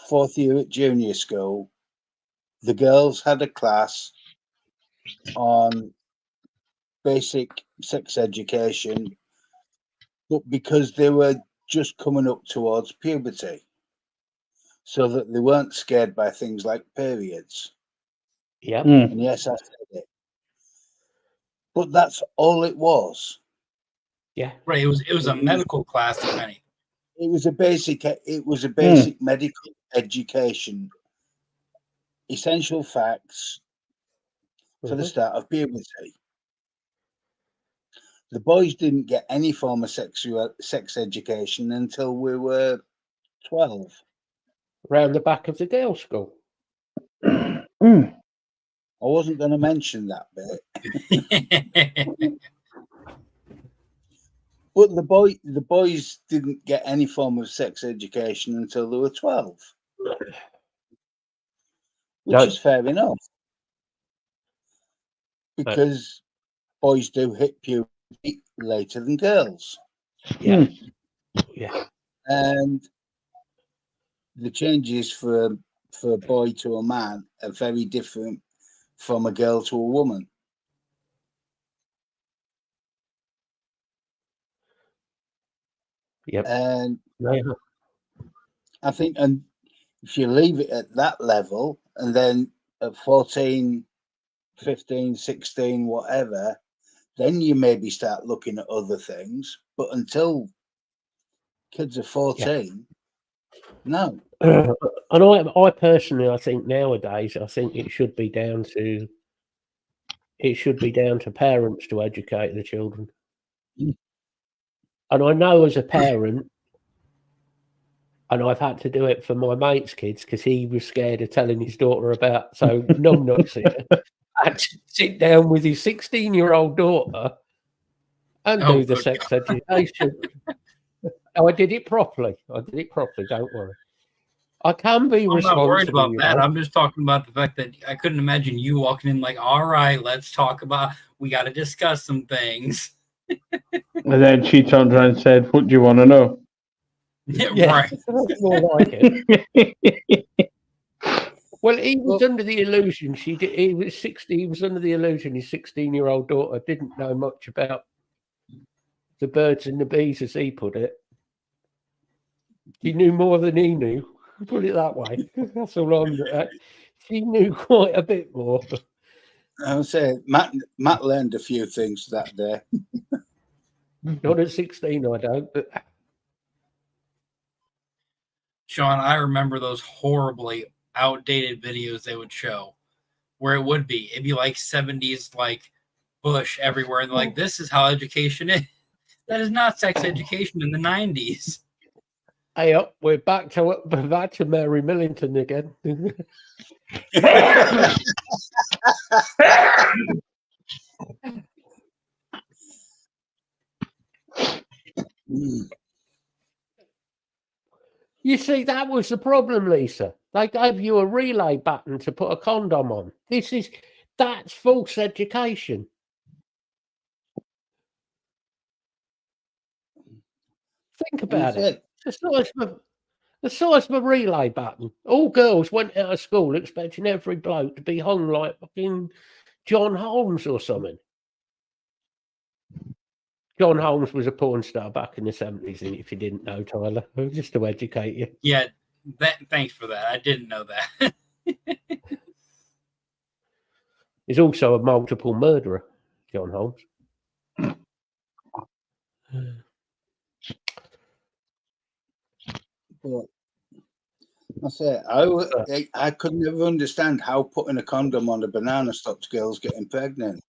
4th year at junior school, the girls had a class on basic sex education, but because they were just coming up towards puberty, so that they weren't scared by things like periods. Yeah, And yes, I said it. But that's all it was. yeah. Right. It was a medical class, if anything. It was a basic medical education, essential facts for the start of puberty. The boys didn't get any form of sex education until we were 12. Round the back of the girls' school. I wasn't going to mention that bit. But the boys didn't get any form of sex education until they were 12. Which is fair enough. Because boys do hit puberty later than girls. Yeah. Yeah. And the changes for a boy to a man are very different from a girl to a woman. Yep. And Yeah. I think, and if you leave it at that level, and then at 14, 15, 16, whatever, then you maybe start looking at other things. But until kids are 14, no. And I personally, I think nowadays, I think it should be down to parents to educate the children. And I know as a parent, and I've had to do it for my mate's kids because he was scared of telling his daughter about. So numbnuts here. had to sit down with his 16-year-old daughter and Oh, do the good sex education. I did it properly. Don't worry. I can be I'm not worried responsible. about You that. know? I'm just talking about the fact that I couldn't imagine you walking in like, all right, let's talk about, we got to discuss some things. And then she turned around and said, "What do you want to know?" Yeah, Right. that's more like it. Well, he was under the illusion he was 60. He was under the illusion his 16-year-old daughter didn't know much about the birds and the bees, as he put it. She knew more than he knew. Put it that way. That's all I'm. She knew quite a bit more. I would say Matt learned a few things that day. Not at 16, I don't. But Sean, I remember those horribly outdated videos they would show where it'd be like 70s, like bush everywhere. And they're like, this is how education is. That is not sex education in the 90s. hey, we're back to Mary Millington again. You see, that was the problem, Lisa. They gave you a relay button to put a condom on. That's false education. Think about it. The size of a relay button. All girls went out of school expecting every bloke to be hung like fucking John Holmes or something. John Holmes was a porn star back in the 70s, if you didn't know, Tyler, just to educate you. Yeah, thanks for that. I didn't know that. He's also a multiple murderer, John Holmes. But I say I could never understand how putting a condom on a banana stops girls getting pregnant.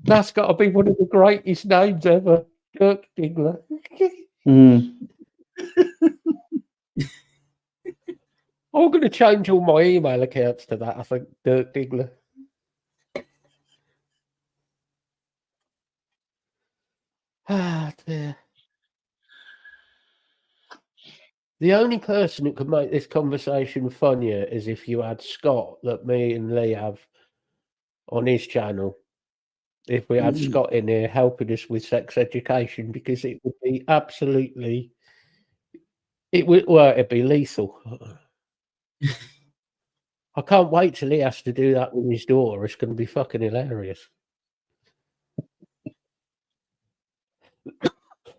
That's got to be one of the greatest names ever, Dirk Diggler. Mm. I'm going to change all my email accounts to that, I think, Dirk Diggler. Ah, dear. The only person who could make this conversation funnier is if you had Scott, that me and Lee have on his channel. If we had Scott in here helping us with sex education, because it would be absolutely, it'd be lethal. I can't wait till he has to do that with his daughter. It's going to be fucking hilarious.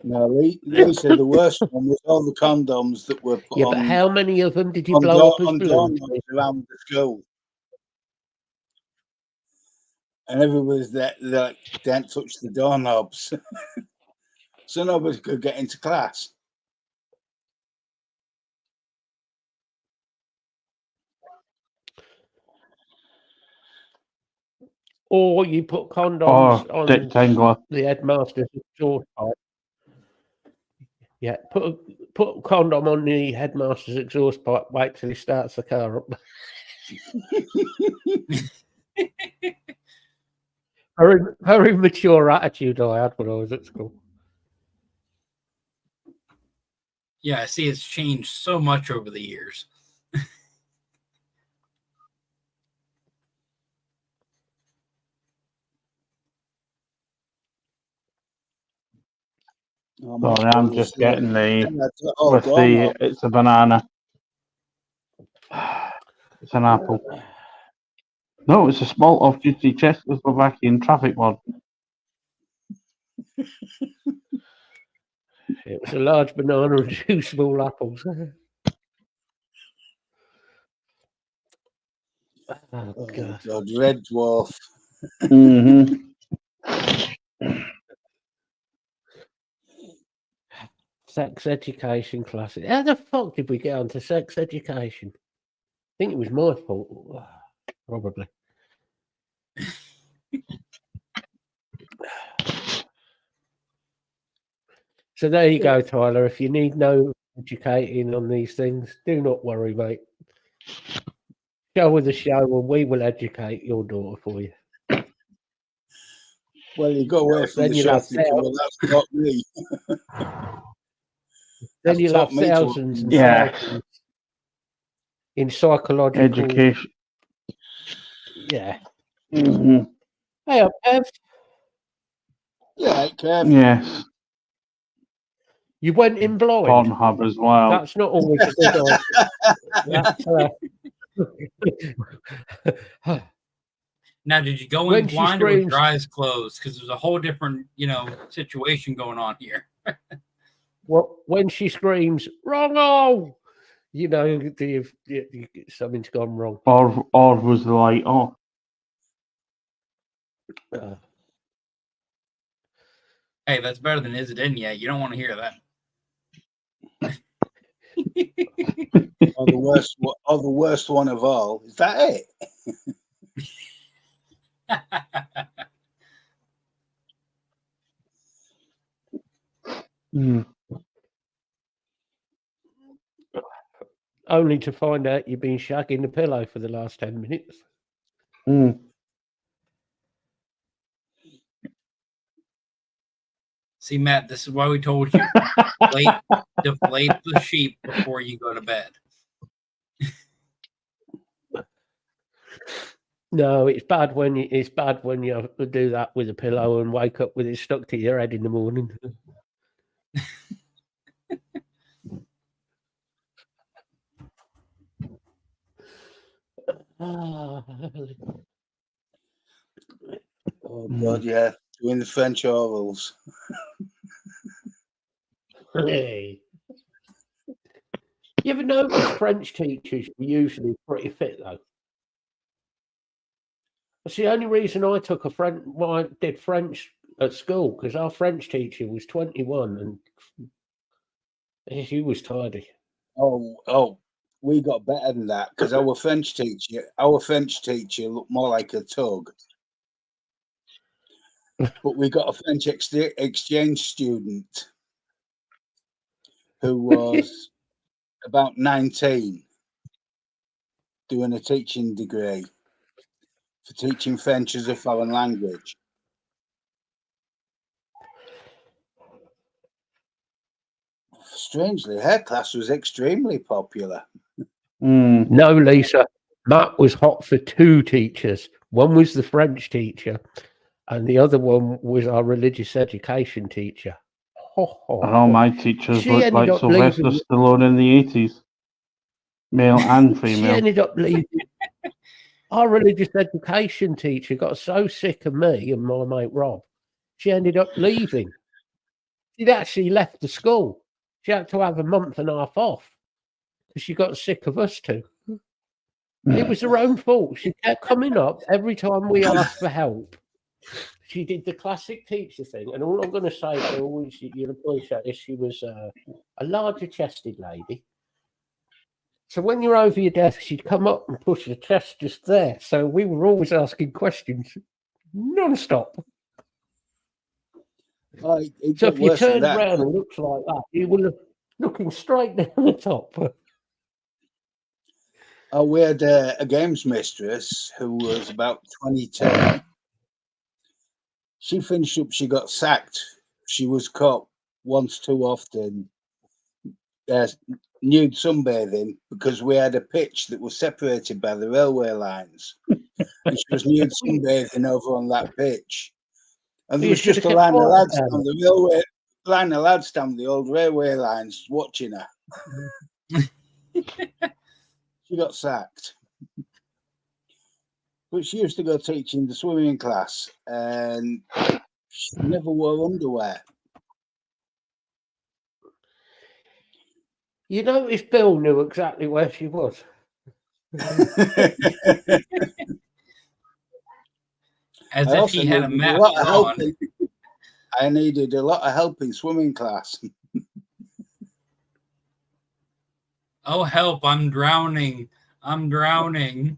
No, Lee said the worst one was all the condoms that were put Yeah, on. but how many of them did you blow up as balloons? Around the school. And everybody's there, like, they hadn't touched the doorknobs. So nobody could get into class. Or you put condoms Or Dick on Tangler. the headmaster's exhaust pipe. Yeah, put a condom on the headmaster's exhaust pipe. Wait till he starts the car up. Very mature attitude I had when I was at school. Yeah, I see it's changed so much over the years. Sorry, I'm just getting it's a banana. It's an apple. No, it's a small off-duty Czechoslovakian traffic ward. It was a large banana and 2 small apples. Oh, God. Red Dwarf. Mm-hmm. Sex education classes. How the fuck did we get onto sex education? I think it was my fault. Probably. So there you go, Tyler. If you need no educating on these things, do not worry, mate. Show her the show, and we will educate your daughter for you. Well, you go away from Then the you'll show have thinking, well, that's not me. Then That's you'll have taught me to thousands and Yes. thousands in psychological. Education. Yeah. Mhm. Hey, up, Kev. Yeah, Kev. Yes. You went in blind. Pornhub as well. That's not always a good idea. Now, did you go When in she blind or with screams- your eyes closed? Because there's a whole different, situation going on here. Well, when she screams, wrong, something's gone wrong. Or was the light off? Uh, Hey, that's better than is it in yet? You don't want to hear that. Or the worst one of all. Is that it? Mm. only to find out you've been shagging the pillow for the last 10 minutes. Mm. See, Matt, this is why we told you deflate the sheep before you go to bed. No, it's bad when you have to do that with a pillow and wake up with it stuck to your head in the morning. Oh God, yeah. Doing the French orals. Hey. You ever notice French teachers are usually pretty fit though? That's the only reason I took I did French at school, because our French teacher was 21 and she was tidy. Oh, we got better than that because our French teacher looked more like a tug. But we got a French exchange student who was about 19 doing a teaching degree for teaching French as a foreign language. Strangely, her class was extremely popular. Mm. No, Lisa, Matt was hot for two teachers. One was the French teacher, and the other one was our religious education teacher. And all my teachers She looked ended like up Sylvester leaving- Stallone in the 80s. Male and She female. ended up leaving. Our religious education teacher got so sick of me and my mate Rob, she ended up leaving. She'd actually left the school. She had to have a month and a half off because she got sick of us two. It was her own fault. She kept coming up every time we asked for help. She did the classic teacher thing, and all I'm going to say, you'll appreciate is she was a larger chested lady. So when you're over your desk, she'd come up and push her chest just there. So we were always asking questions non-stop. Oh, it So got if you worse than turned that. around and looked like that, you were looking straight down the top. Oh, we had a games mistress who was about 22. She finished up, she got sacked. She was caught once too often nude sunbathing because we had a pitch that was separated by the railway lines. And she was nude sunbathing over on that pitch. And there You was should just a have line kept of quiet lads about on the railway, line of lads down the old railway lines watching her. She got sacked. But she used to go teaching the swimming class and she never wore underwear. You notice Bill knew exactly where she was. As I if also he had a needed map lot of help on. in- I needed a lot of help in swimming class. Oh, help, I'm drowning. I'm drowning.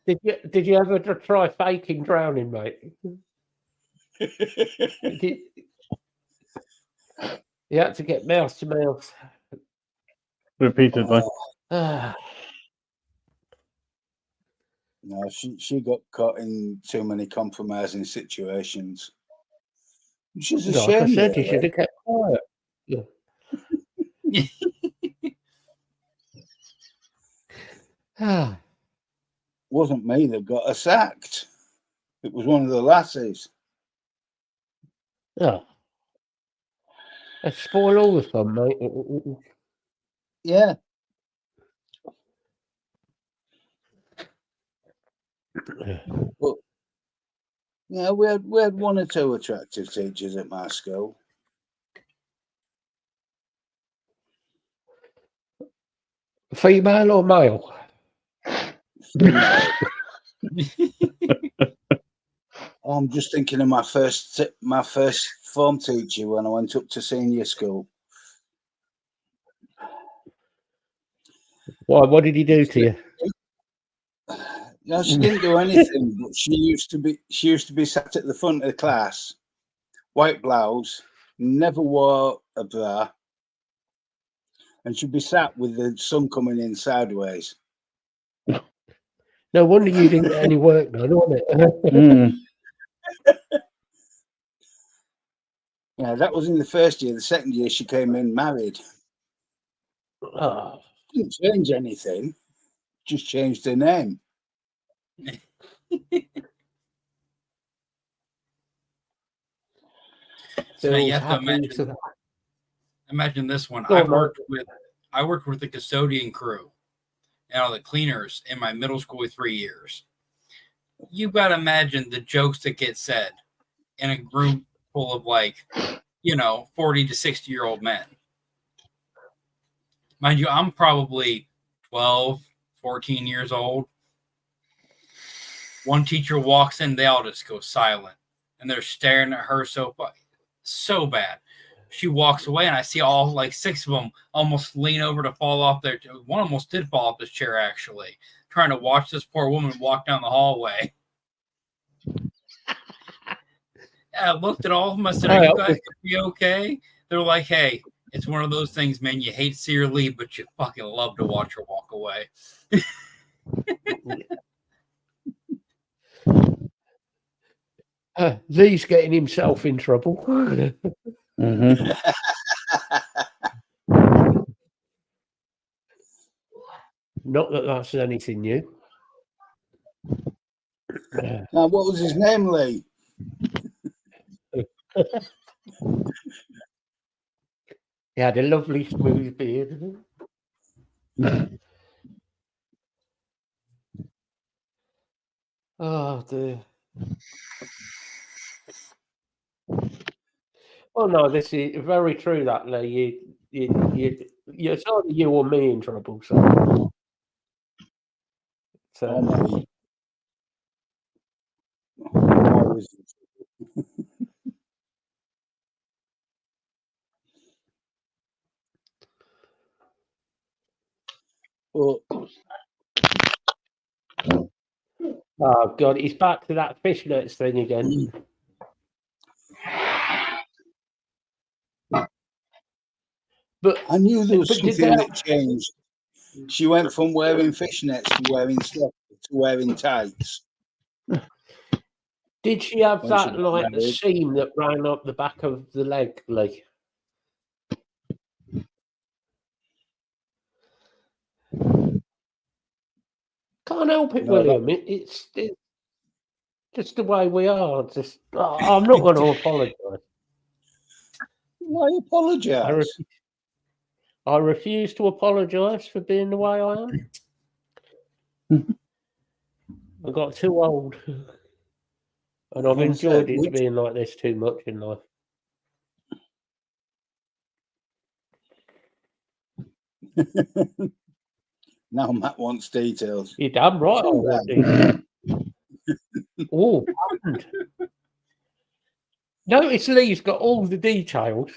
Did you ever try faking drowning, mate? You had to get mouth to mouth. Repeatedly. Ah. No, she got caught in too many compromising situations. Which is a Like I shame, said, you really. should have kept quiet. Ah, Wasn't me that got her sacked. It was one of the lasses. oh. That's spoil all the fun, mate. Yeah. But yeah, we had one or two attractive teachers at my school. Female or male? Female. I'm just thinking of my first form teacher when I went up to senior school. Why? What did he do to you? No, she didn't do anything, but she used to be sat at the front of the class, white blouse, never wore a bra, and she'd be sat with the sun coming in sideways. No wonder you didn't get any work done, wasn't it? Mm. Yeah, that was in the first year. The second year, she came in married. Oh, Didn't change anything, just changed her name. So now you Bill's have to happy to- imagine this one. Go I on, worked with the custodian crew and all the cleaners in my middle school for 3 years. You got to imagine the jokes that get said in a group full of 40 to 60-year-old men. Mind you, I'm probably 12, 14 years old. One teacher walks in, they all just go silent. And they're staring at her so bad. She walks away, and I see all 6 of them almost lean over to fall off their. One almost did fall off his chair, actually, trying to watch this poor woman walk down the hallway. I looked at all of them. I said, "Are you guys gonna be okay?" They're like, "Hey, it's one of those things, man. You hate to see her leave, but you fucking love to watch her walk away." Lee's getting himself in trouble. Mm-hmm. Not that that's anything new. Now, what was his name, Lee? He had a lovely smooth beard. Oh dear. Oh no, this is very true. That Lee, it's either you or me in trouble. So, Oh, no. How is it? Well, oh god, he's back to that fishnets thing again. But I knew there was But did something that- that changed. She went from wearing fishnets to wearing stuff to wearing tights. did she have When she that got like married. seam that ran up the back of the leg, Lee? Can't help it, No, William. It's just the way we are. I'm not going to apologise. Why apologise? I refuse to apologise for being the way I am. I got too old, and I've enjoyed it being like this too much in life. Now Matt wants details. You're damn right. I want these. Oh, and notice Lee's got all the details.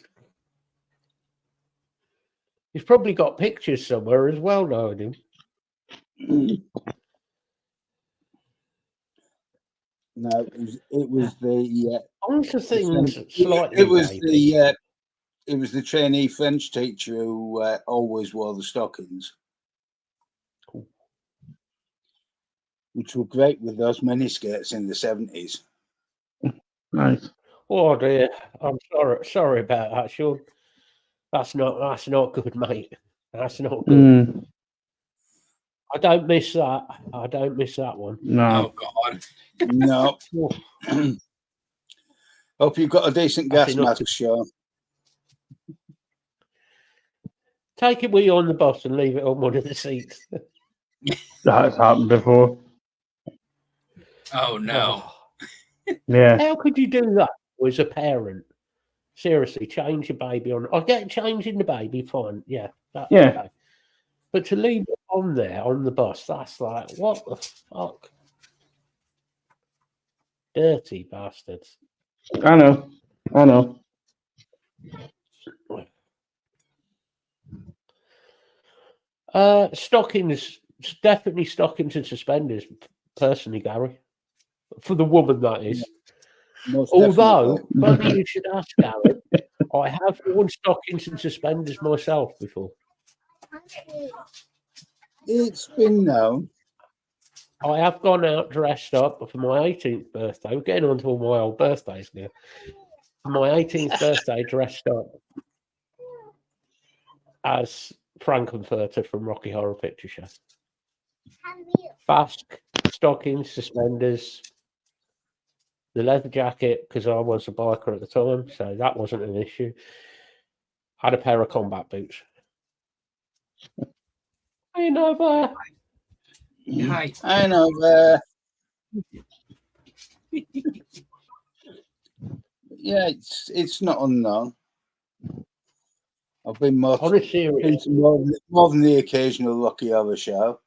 He's probably got pictures somewhere as well, knowing him. No, it was the Onto things slightly. it was David. the trainee French teacher who always wore the stockings. which were great with those mini skirts in the 70s. Nice. Oh dear, I'm sorry about that, Sean. That's not good, mate. That's not good. Mm, I don't miss that. I don't miss that one. no. Oh God. No. Oh, Hope you've got a decent That's gas enough. mask, Sean. take it with you on the bus and leave it on one of the seats. That's happened before. Oh no. Oh, Yeah. how could you do that as a parent? Seriously, change your baby on. I get changing the baby, fine. Yeah. Yeah. Okay. But to leave it on there on the bus, that's like, what the fuck? Dirty bastards. I know. Stockings, definitely stockings and suspenders, personally, Gary. For the woman, that is. Most Although, definitely. funny you should ask, Gary, I have worn stockings and suspenders myself before. It's been known. I have gone out dressed up for my 18th birthday. We're getting on to all my old birthdays now. For my 18th birthday, dressed up as Frankenfurter from Rocky Horror Picture Show. Basque, stockings, suspenders, the leather jacket, because I was a biker at the time, so that wasn't an issue. Had a pair of combat boots. You know, there. Hi. I know there. Yeah, it's not unknown. I've been On a serious, been to more than the occasional Rocky Horror Show.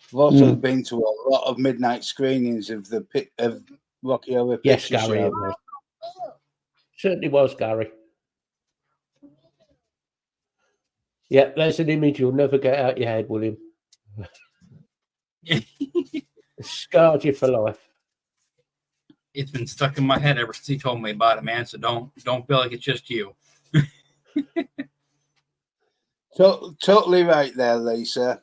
I've also been to a lot of midnight screenings of of Rocky Horror yes, Picture Gary, Show. it was. Certainly was, Gary. Yeah, there's an image you'll never get out your head, William. It scarred you for life. It's been stuck in my head ever since he told me about it, man. So don't feel like it's just you. Totally right there, Lisa.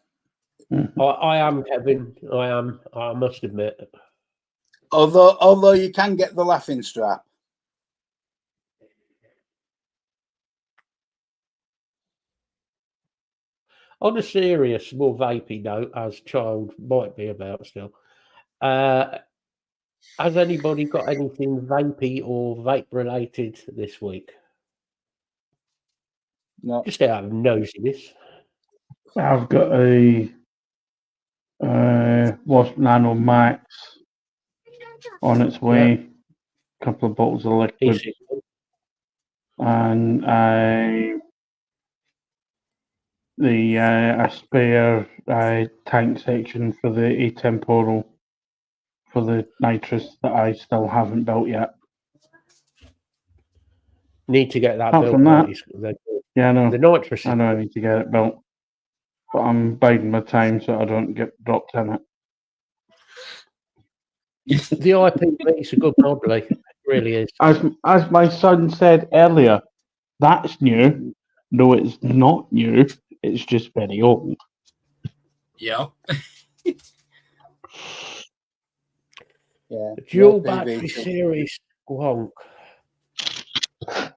I am, Kevin. I am. I must admit. Although you can get the laughing strap. On a serious, more vapey note, as child might be about still, has anybody got anything vapey or vape related this week? No. Just out of nosiness. I've got a Wasp Nano Max on its way. A couple of bottles of liquid, Easy. and a spare tank section for the atemporal for the nitrous that I still haven't built yet. Need to get that Apart built. from that, The yeah, I know. nitrous. I know I need to get it built, but I'm biding my time so I don't get dropped in it. The IPV is a good model. It really is. As my son said earlier, that's new. No, it's not new. It's just very old. Yep. Yeah. Dual the battery PV. series squonk.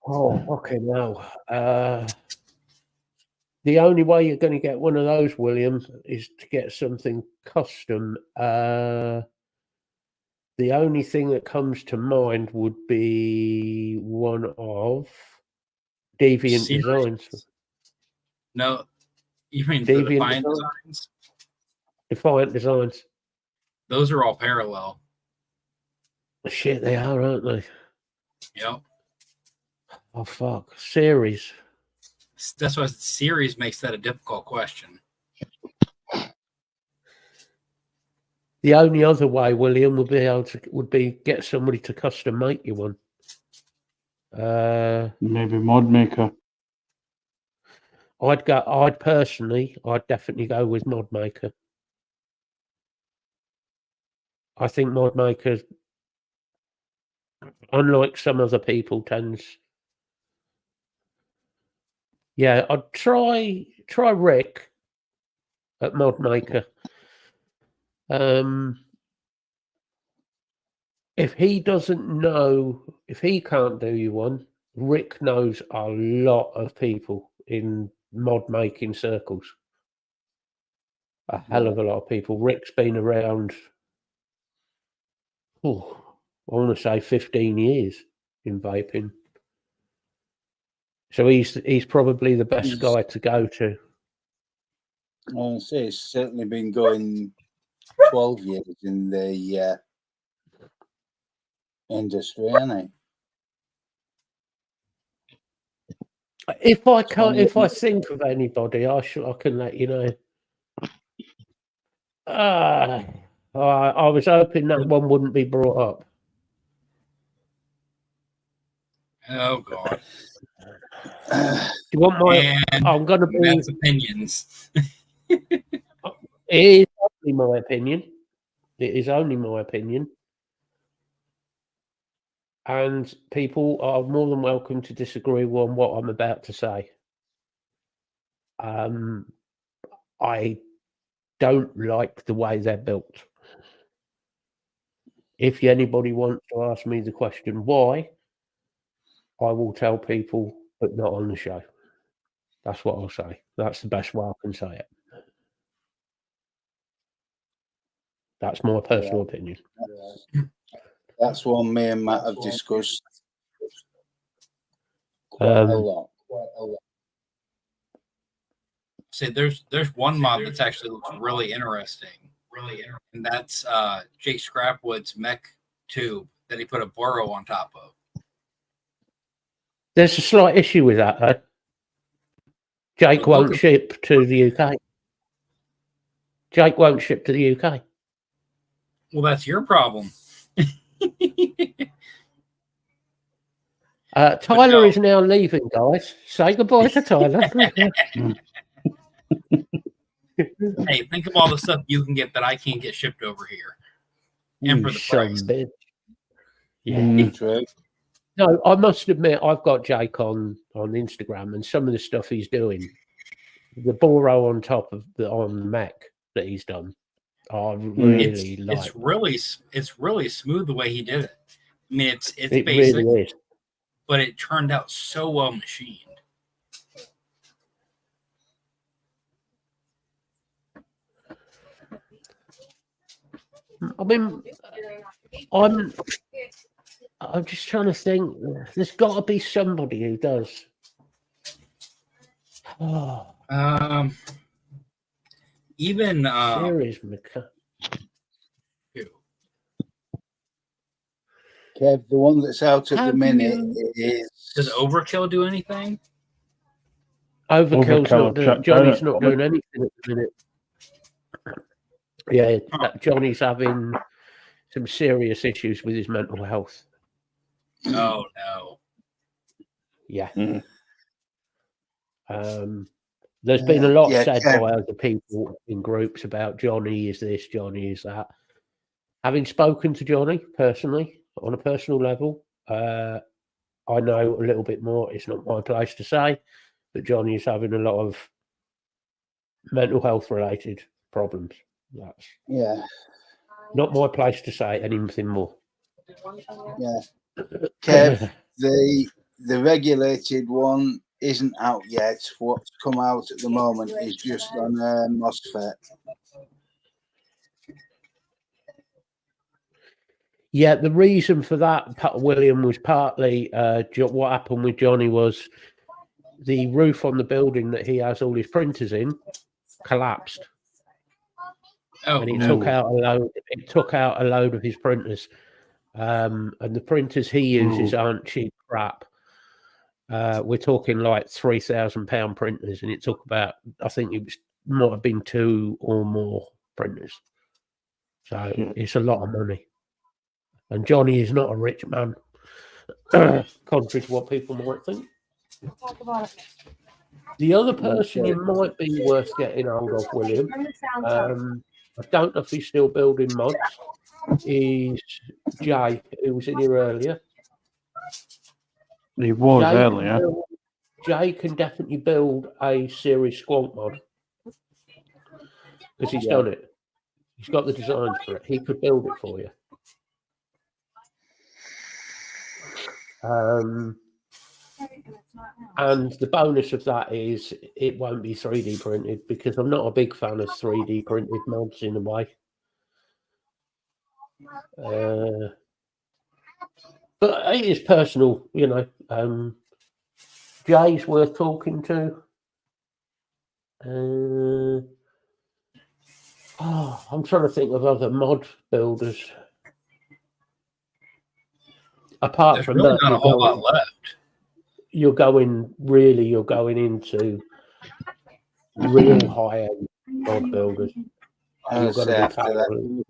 Oh, okay, now. The only way you're going to get one of those, William, is to get something custom. The only thing that comes to mind would be one of Deviant Series? Designs. No, you mean Deviant the Defiant Design. Designs? Defiant Designs. Those are all parallel. Shit, they are, aren't they? Yep. Oh, fuck. Series. That's why series makes that a difficult question. The only other way, William, would be get somebody to custom make you one. Maybe Mod Maker. I'd definitely go with Mod Maker. I think Mod Maker, unlike some other people, tends. Yeah, I'd try Rick at Mod Maker. If he doesn't know, if he can't do you one, Rick knows a lot of people in mod making circles. A hell of a lot of people. Rick's been around, I want to say 15 years in vaping. So he's probably the best guy to go to. I say it's certainly been going 12 years in the industry, hasn't he? If I think of anybody, I can let you know. I was hoping that one wouldn't be brought up. Oh God. Do you want my? And I'm going to be. Matt's opinions. It is only my opinion. It is only my opinion. And people are more than welcome to disagree on what I'm about to say. I don't like the way they're built. If anybody wants to ask me the question why, I will tell people, but not on the show. That's what I'll say. That's the best way I can say it. That's my personal opinion. That's one me and Matt have discussed quite a lot. See, there's one mod that's actually looks really interesting. And that's Jake Scrapwood's mech tube that he put a burrow on top of. There's a slight issue with that, though. Jake won't ship to the UK. Jake won't ship to the UK. Well, that's your problem. Tyler is now leaving, guys. Say goodbye to Tyler. Hey, think of all the stuff you can get that I can't get shipped over here. And for the price. Bitch. Yeah. True. No, I must admit, I've got Jake on Instagram, and some of the stuff he's doing, the Boro on top of on Mac that he's done, I really like. It's really smooth the way he did it. I mean, it's It basic, really is. but it turned out so well machined. I mean, I'm just trying to think. There's got to be somebody who does. Oh, Even serious Kev, the one that's out at the minute is. Does Overkill do anything? Overkill's not doing. Overkill, Johnny's not doing anything at the minute. Yeah, Johnny's having some serious issues with his mental health. Oh no. Yeah. Mm. There's been a lot said Kev. by other people in groups about Johnny is this, Johnny is that. Having spoken to Johnny personally, on a personal level, I know a little bit more. It's not my place to say, but Johnny is having a lot of mental health related problems. That's not my place to say anything more. Yeah. Kev, the regulated one isn't out yet. What's come out at the moment is just on MOSFET. Yeah, the reason for that, William, was partly what happened with Johnny was the roof on the building that he has all his printers in collapsed. Oh, And it no. took out a load. It took out a load of his printers, and the printers he uses aren't cheap crap. We're talking like £3,000 printers, and it took about, I think it might have been 2 or more printers. So it's a lot of money. And Johnny is not a rich man, contrary to what people might think. The other person you might be worth getting hold of, William, I don't know if he's still building mods, is Jay, who was in here earlier. He was earlier. Jay can definitely build a series Squonk mod because he's done it. He's got the design for it. He could build it for you. And the bonus of that is it won't be 3D printed, because I'm not a big fan of 3D printed mods in a way. But it is personal, you know. Jay's worth talking to. I'm trying to think of other mod builders. Apart There's from really that, not a whole lot left. you're going into real high-end mod builders. You're going to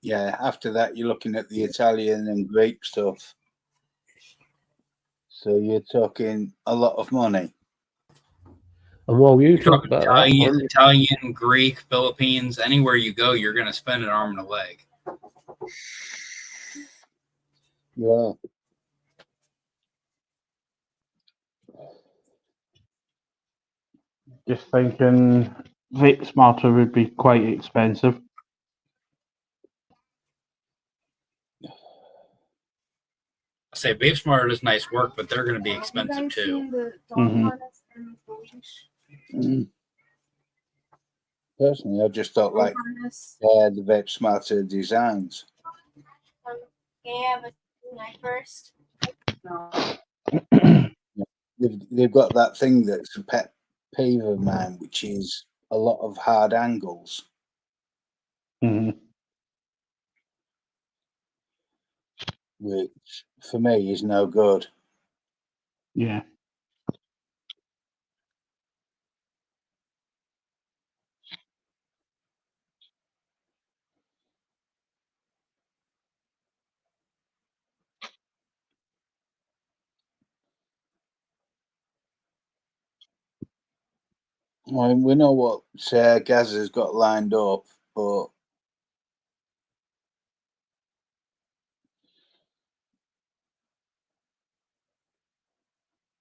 be after that, you're looking at the Italian and Greek stuff. So you're talking a lot of money. And while you talk about Italian, Greek, Philippines, anywhere you go, you're going to spend an arm and a leg. Yeah. Just thinking Vic Smarter would be quite expensive. I say Vape Smarter does nice work, but they're going to be expensive too. Personally, I just don't like the Vape Smarter designs. First. No. They've got that thing that's a pet peeve of mine, which is a lot of hard angles. Which for me is no good. Yeah. I mean, we know what Gaz has got lined up, but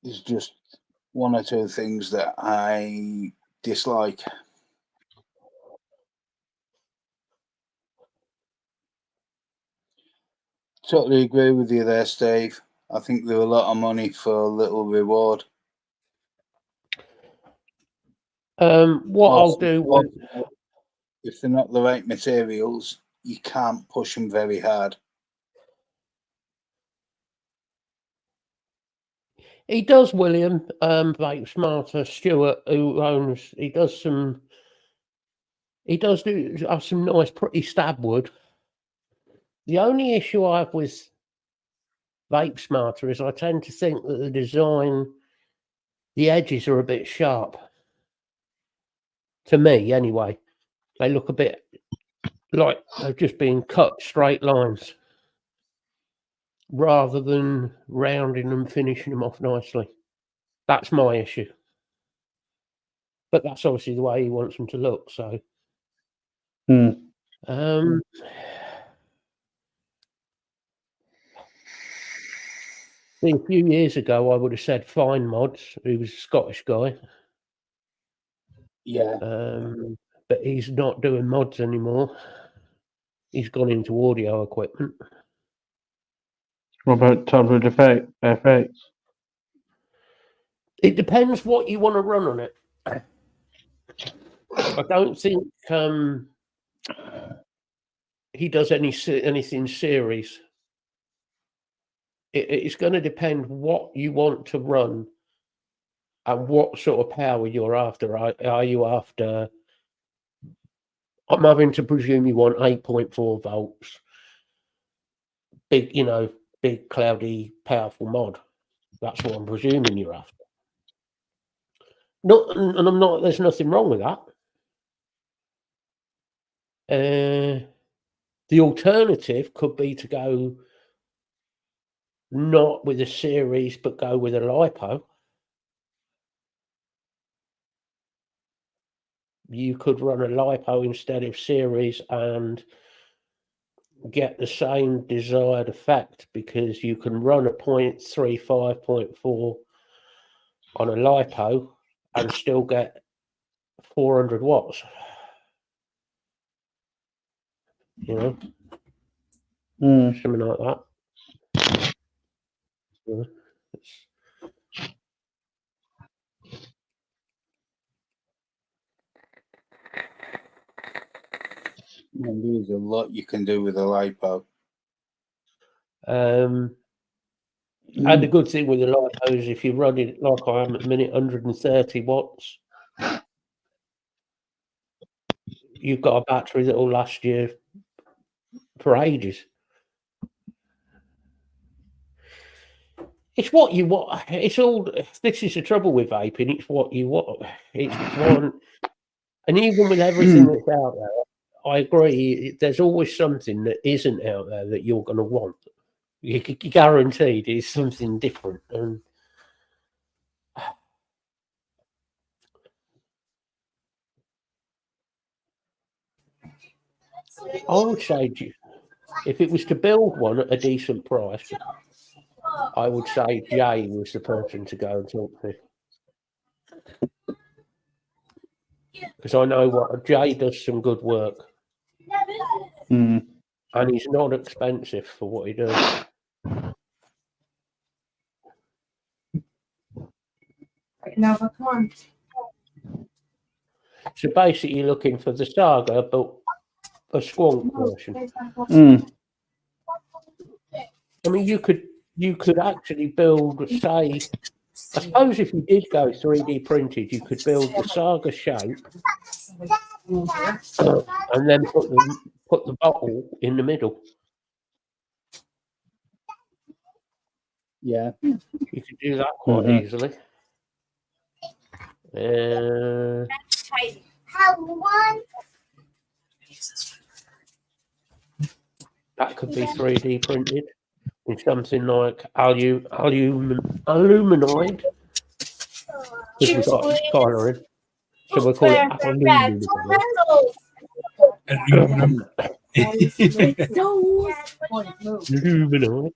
there's just one or two things that I dislike. Totally agree with you there, Steve. I think they're a lot of money for a little reward. What I'll do if they're not the right materials, you can't push them very hard. He does, William, Vape Smarter, Stuart, who owns, he does do some nice, pretty stab wood. The only issue I have with Vape Smarter is I tend to think that the design, the edges are a bit sharp. To me, anyway. They look a bit like they've just been cut straight lines, rather than rounding them, finishing them off nicely. That's my issue. But that's obviously the way he wants them to look, so. A few years ago, I would have said Fine Mods, who was a Scottish guy. Yeah. But he's not doing mods anymore. He's gone into audio equipment. What about Turbo FX? It depends what you want to run on it. I don't think he does anything series. It's going to depend what you want to run and what sort of power you're after. Are you after? I'm having to presume you want 8.4 volts. Big, cloudy, powerful mod. That's what I'm presuming you're after. No, and I'm not. There's nothing wrong with that. The alternative could be to go not with a series, but go with a LiPo. You could run a LiPo instead of series and get the same desired effect, because you can run a 0.35, 0.4 on a LiPo and still get 400 watts. You know, Mm. something like that. Yeah, it's- And there's a lot you can do with a lipo. And the good thing with the lipo is if you run it like I am at the minute, 130 watts, you've got a battery that will last you for ages. It's what you want. It's all. This is the trouble with vaping. It's what you want. It's one. And even with everything that's out there, I agree. There's always something that isn't out there that you're going to want. You're guaranteed it's something different. And I would say, if it was to build one at a decent price, I would say Jay was the person to go and talk to. Because I know what Jay does some good work, Mm. and he's not expensive for what he does. Now, come on. So basically, you're looking for the Saga, but a Squonk version. Mm. I mean, you could actually build, say, I suppose if you did go 3D printed, you could build the Saga shape and then put the bottle in the middle. Yeah. You could do that quite Mhm. easily. That could be 3D printed in something like aluminide. Because we've got colouring. So we'll call it aluminide. Aluminum. Aluminide.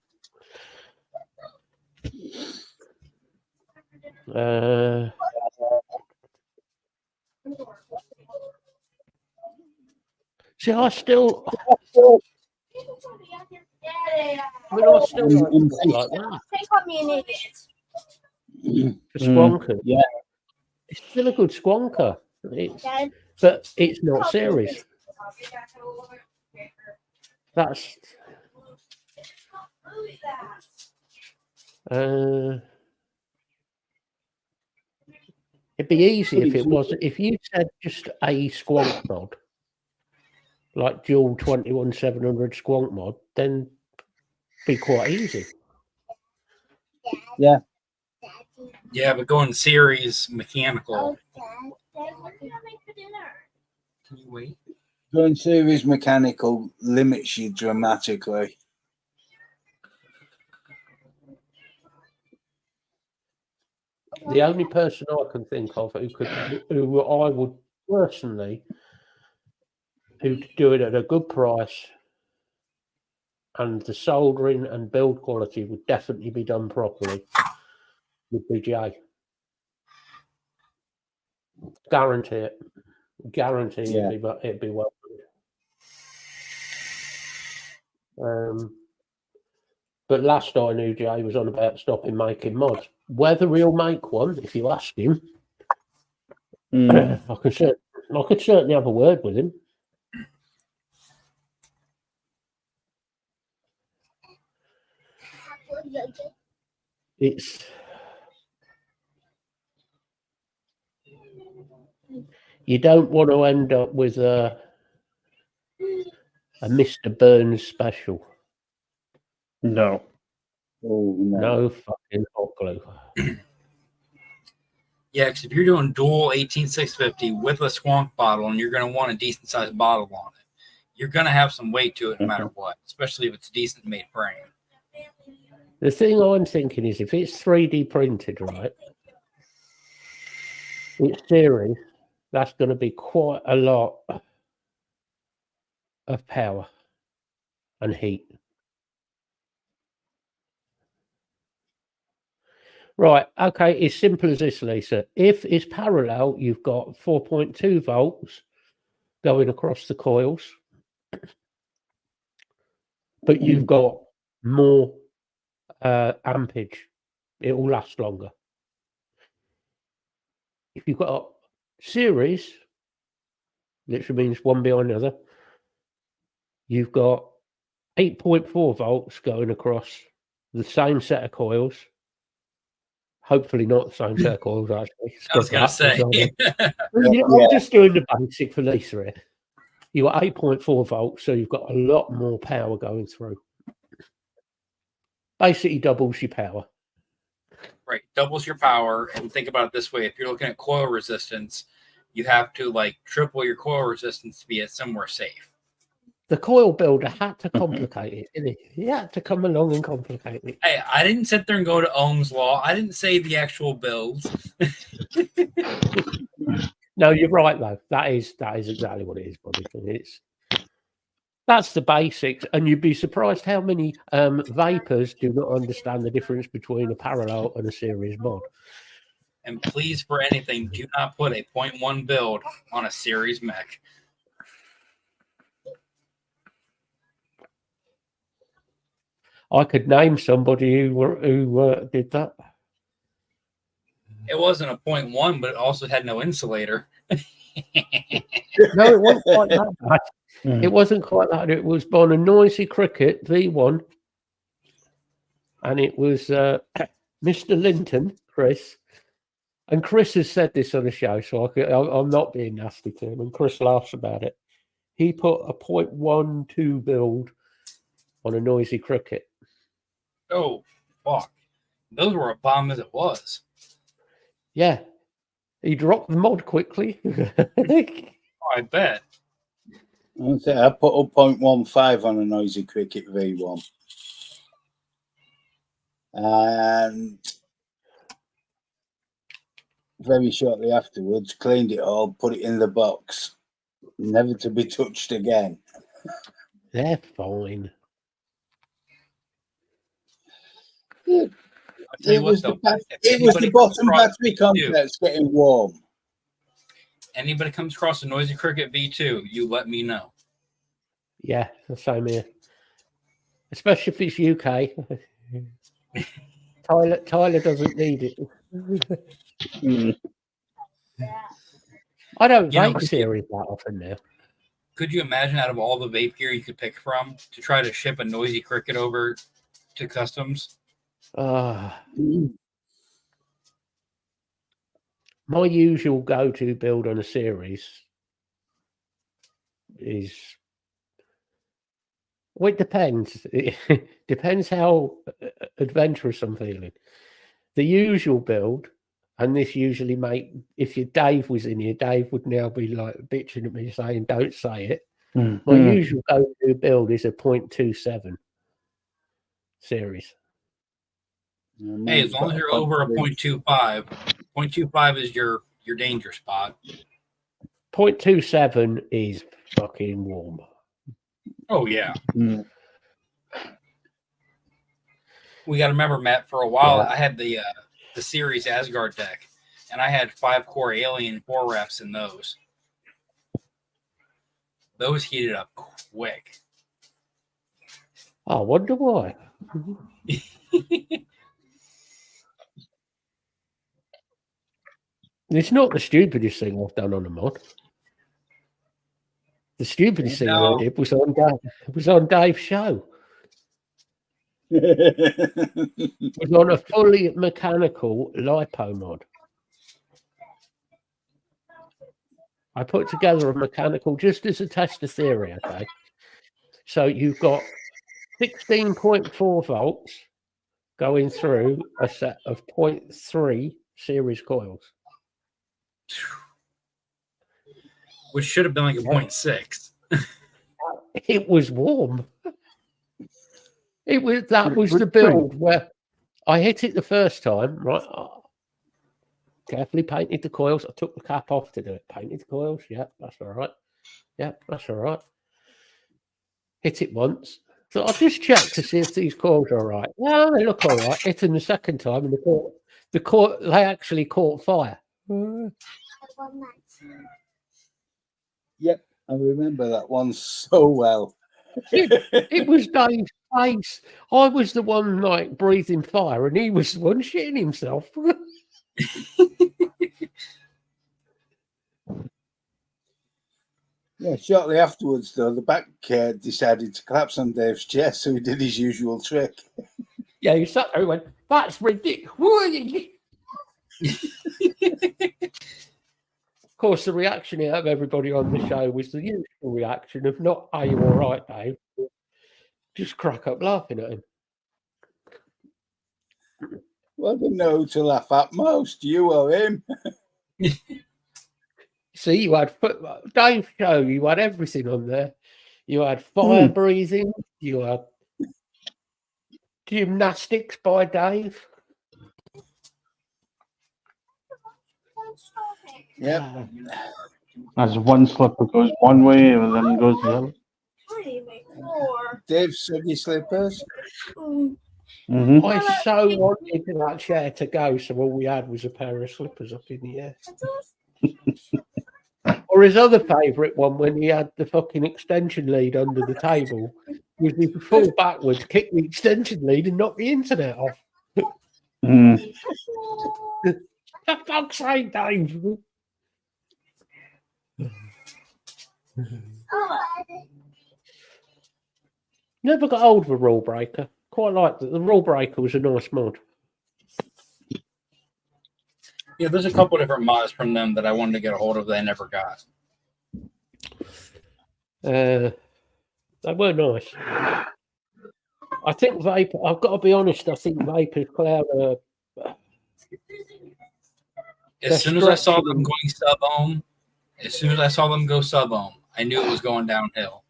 See, I still like stuff like that. For Squonker. Yeah. It's still a good Squonker. But it's not series. That's it'd be easy if it was if you said just a Squonk mod, like dual 21700 Squonk mod, then be quite easy. Yeah. Yeah, but going series mechanical. Can you wait? Going series mechanical limits you dramatically. The only person I can think of who I would personally, who'd do it at a good price, and the soldering and build quality would definitely be done properly, would be Jay. Guarantee it. Guarantee Yeah. it'd be well done. But last I knew, Jay was on about stopping making mods. Whether he'll make one, if you ask him, Mm. I could certainly have a word with him. It's you don't want to end up with a Mr. Burns special. No. Oh, No fucking hot glue. Yeah, because if you're doing dual 18650 with a Squonk bottle and you're going to want a decent sized bottle on it, you're going to have some weight to it no matter what, especially if it's a decent made frame. The thing I'm thinking is if it's 3D printed, right, it's series, that's going to be quite a lot of power and heat. Right, okay, it's simple as this, Lisa. If it's parallel, you've got 4.2 volts going across the coils. but you've got more ampage. It will last longer. If you've got series, literally means one behind the other, you've got 8.4 volts going across the same set of coils. Hopefully not the same set of coils, actually. I was going to say. I'm just doing the basic for Lisa here. You've got 8.4 volts, so you've got a lot more power going through. Basically doubles your power. Right, doubles your power. And think about it this way: if you're looking at coil resistance, you have to like triple your coil resistance to be at somewhere safe. The coil builder had to complicate it, didn't he? He had to come along and complicate it. Hey, I didn't sit there and go to Ohm's law. I didn't say the actual builds. No, you're right though. That is exactly what it is, Bobby. That's the basics, and you'd be surprised how many vapors do not understand the difference between a parallel and a series mod. And please, for anything, do not put a 0.1 build on a series mech. I could name somebody who did that. It wasn't a 0.1, but it also had no insulator. No, it wasn't quite that bad. It wasn't quite that. It was on a Noisy Cricket V1, and it was Mr. Linton, Chris. And Chris has said this on the show, so I'm not being nasty to him. And Chris laughs about it. He put a 0.12 build on a Noisy Cricket. Oh, fuck. Those were a bomb as it was. Yeah. He dropped the mod quickly. I bet. I put a 0.15 on a Noisy Cricket V1. And very shortly afterwards, cleaned it all, put it in the box, never to be touched again. They're fine. It was the bottom battery complex getting warm. Anybody comes across a Noisy Cricket V2, you let me know. Yeah, the same here. Especially if it's UK. Tyler doesn't need it. I don't vape series that often now. Could you imagine out of all the vape gear you could pick from to try to ship a Noisy Cricket over to customs? My usual go-to build on a series is, well, it depends. It depends how adventurous I'm feeling. The usual build, and this usually if your Dave was in here, Dave would now be like bitching at me saying, "Don't say it." My usual go-to build is a 0.27 series. Hey, as long as you're over a 0.25, 0.25 is your danger spot. 0.27 is fucking warm. Oh, yeah. We got to remember, Matt, for a while, I had the series Asgard deck, and I had 5-core Alien 4 wraps in those. Those heated up quick. I wonder why. It's not the stupidest thing I've done on a mod. The stupidest thing I did was on Dave's show. It was on a fully mechanical LiPo mod. I put together a mechanical just as a test of theory, okay? So you've got 16.4 volts going through a set of 0.3 series coils. Which should have been like a 0.6. It was warm. That was the build where I hit it the first time, right? Carefully painted the coils. I took the cap off to do it. Painted the coils. Yeah, that's all right. Yeah, that's all right. Hit it once. So I'll just check to see if these coils are all right. Yeah, they look all right. Hit them the second time, and they actually caught fire. Yep, I remember that one so well. It was Dave's face. I was the one like breathing fire, and he was the one shitting himself. Yeah, shortly afterwards, though, the back decided to collapse on Dave's chest, so he did his usual trick. Yeah, he sat there and went, "That's ridiculous." Of course, the reaction out of everybody on the show was the usual reaction of not, "Are you all right, Dave?" Just crack up laughing at him. Well, I didn't know who to laugh at most, you or him. See, you had Dave's show. You had everything on there. You had fire breathing. You had gymnastics by Dave. Yeah. As one slipper goes one way and then goes the other. Dave's soggy slippers. Mm-hmm. I so wanted that chair to go, so all we had was a pair of slippers up in the air. Or his other favourite one, when he had the fucking extension lead under the table, was he would fall backwards, kick the extension lead, and knock the internet off. Mm. For fuck's sake, Dave! Never got hold of a rule breaker. Quite liked it. The rule breaker was a nice mod. Yeah, there's a couple different mods from them that I wanted to get a hold of that I never got. They were nice. I think Vapor, I've got to be honest, I think Vapor's Cloud As soon as I saw them going sub-ohm, go sub-ohm, I knew it was going downhill.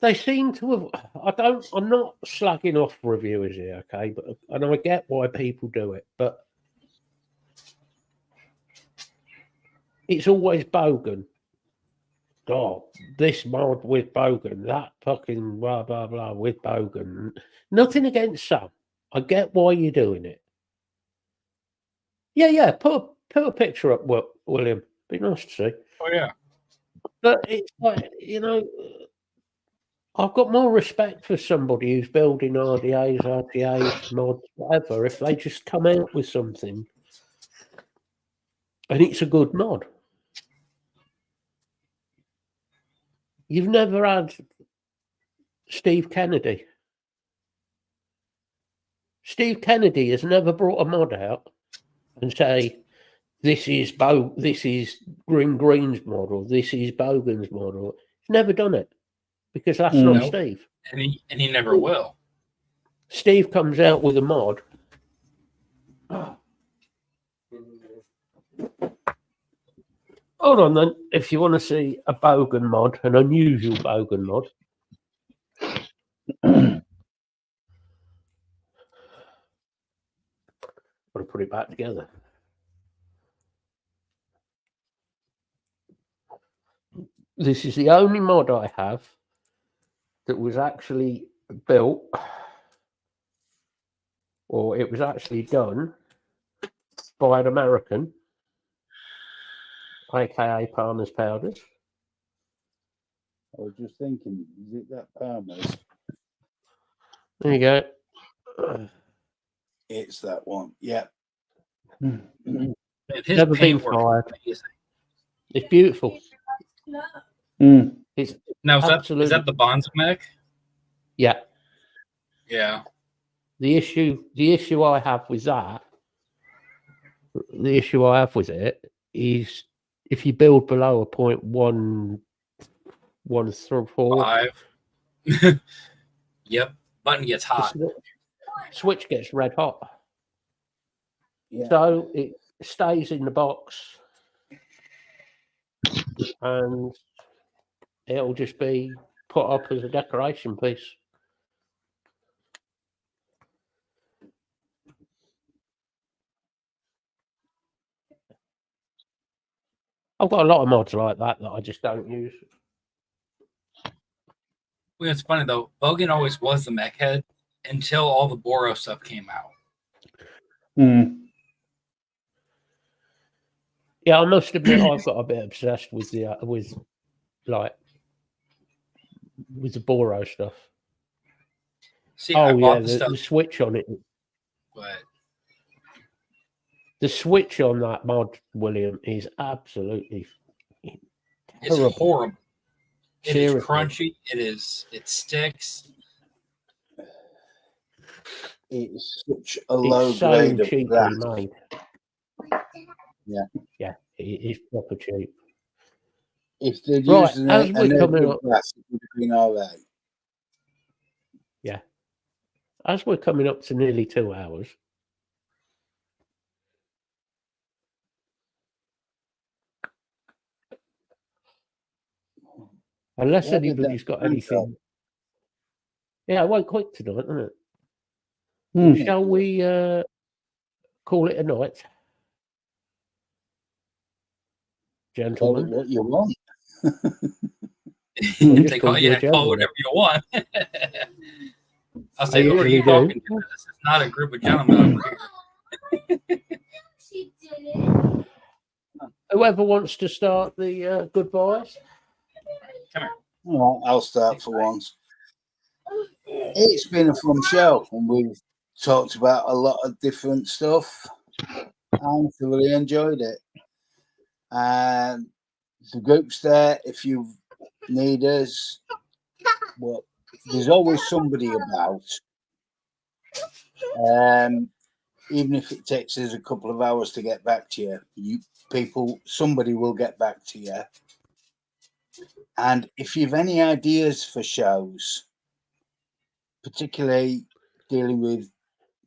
they seem to have. I'm not slagging off reviewers here, okay? And I get why people do it, but it's always Bogan. Oh, this mod with Bogan, that fucking blah blah blah with Bogan. Nothing against some. I get why you're doing it. Yeah. Put a picture up, William. Be nice to see. Oh yeah. But it's like, I've got more respect for somebody who's building RDAs, mods, whatever, if they just come out with something and it's a good mod. You've never had Steve Kennedy. Steve Kennedy has never brought a mod out and say, this is Green Green's model, this is Bogan's model. He's never done it because that's not Steve. And he never will. Steve comes out with a mod. Hold on then, if you want to see a Bogan mod, an unusual Bogan mod. I'm going to put it back together. This is the only mod I have that was actually built, or it was actually done by an American, aka Palmer's Powders. I was just thinking, is it that Palmer's? There you go. It's that one. Yeah. His Never been paintwork fired. is amazing. It's beautiful. Mm. It's Now is absolutely that the Bonds mech? yeah. Yeah. The issue I have with that, the issue I have with it is if you build below a 0.114, 5. Yep. Button gets hot. the switch gets red hot. Yeah. So it stays in the box and it'll just be put up as a decoration piece. I've got a lot of mods like that I just don't use. Well, it's funny though. Bogan always was the mech head until all the Boros stuff came out. Mm. Yeah, I must admit I've got a bit obsessed with the with the Boro stuff. See, I Oh yeah, bought the the stuff, switch on it. but The switch on that mod, William, is absolutely it's terrible. horrible. It is Seriously. crunchy. It sticks. It's such a low It's so grade of cheaply grass. made. Yeah. Yeah, it is proper cheap. If they'd Right, used as a we're coming native up, grass, it would have been all right. as we're coming up to nearly 2 hours, unless What did that anybody's got man anything. drop? Yeah, it won't quick tonight, isn't it? Hmm. Shall we call it a night, Call it gentlemen? what you want. Well, just They call call, you a yeah, call gentleman. whatever you want. I'll I say, who are usually you do. talking to? This is not a group of gentlemen over here. She did it. Whoever wants to start the goodbyes. All right, I'll start for once. It's been a fun show, and we've talked about a lot of different stuff. I thoroughly enjoyed it. And the group's there if you need us. Well, there's always somebody about. Even if it takes us a couple of hours to get back to you, somebody will get back to you. And if you've any ideas for shows, particularly dealing with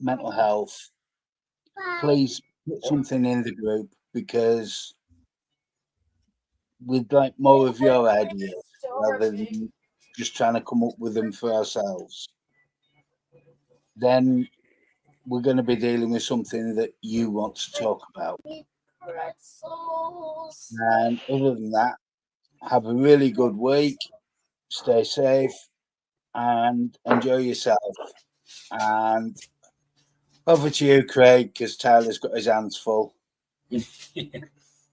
mental health, please put something in the group, because we'd like more of your ideas rather than just trying to come up with them for ourselves. Then we're going to be dealing with something that you want to talk about. Pretzels. And other than that, have a really good week, stay safe, and enjoy yourself. And over to you, Craig, because Tyler's got his hands full.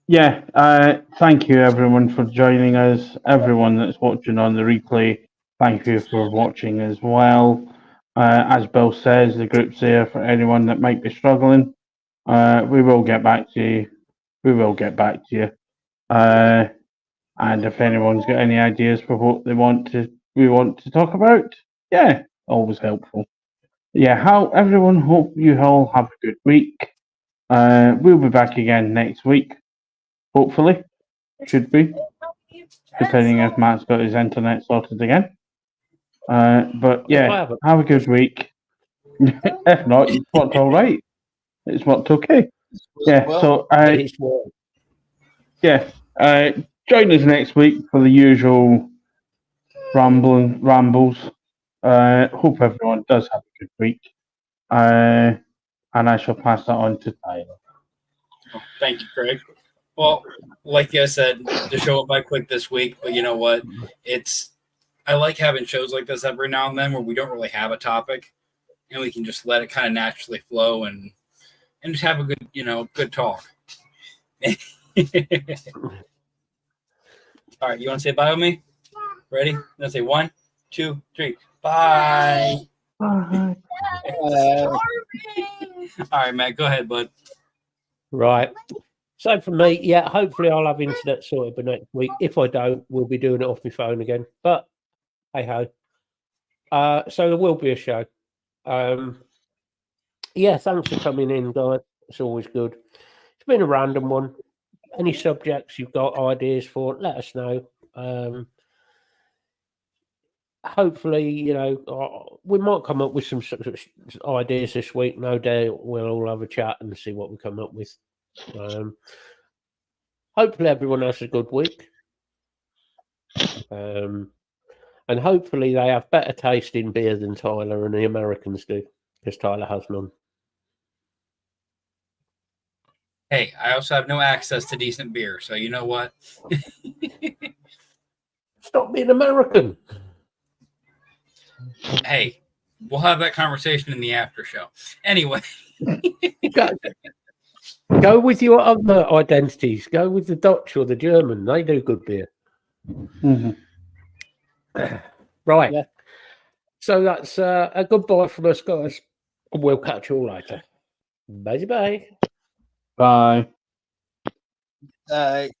Yeah, thank you everyone for joining us. Everyone that's watching on the replay, thank you for watching as well. As Bill says, the group's there for anyone that might be struggling. We will get back to you. We will get back to you. And if anyone's got any ideas for what we want to talk about, yeah, always helpful. Yeah, how everyone, hope you all have a good week. We'll be back again next week. Hopefully, should be, depending if Matt's got his internet sorted again. But yeah, have a good week. If not, it's not all right. It's not okay. Yeah. So It's work. yeah, join us next week for the usual rambles. Hope everyone does have a good week. And I shall pass that on to Tyler. Thank you, Craig. Well, like I said, the show went by quick this week, but you know what? I like having shows like this every now and then where we don't really have a topic and we can just let it kind of naturally flow and just have a good talk. All right, you want to say bye with me? Ready? Let's say 1, 2, 3. Bye. Bye. All right, Matt, go ahead, bud. Right. So for me, yeah, hopefully I'll have internet sorted by next week. If I don't, we'll be doing it off my phone again. But hey ho. So there will be a show. Yeah, thanks for coming in, guys. It's always good. It's been a random one. Any subjects you've got ideas for, let us know. Hopefully, we might come up with some ideas this week. No doubt we'll all have a chat and see what we come up with. Hopefully everyone has a good week. And hopefully they have better taste in beer than Tyler and the Americans do, because Tyler has none. Hey, I also have no access to decent beer, so you know what? Stop being American. Hey, we'll have that conversation in the after show. Anyway. Go with your other identities. Go with the Dutch or the German. They do good beer. Mm-hmm. Right. Yeah. So that's a goodbye from us, guys. We'll catch you all later. Bye bye. Bye.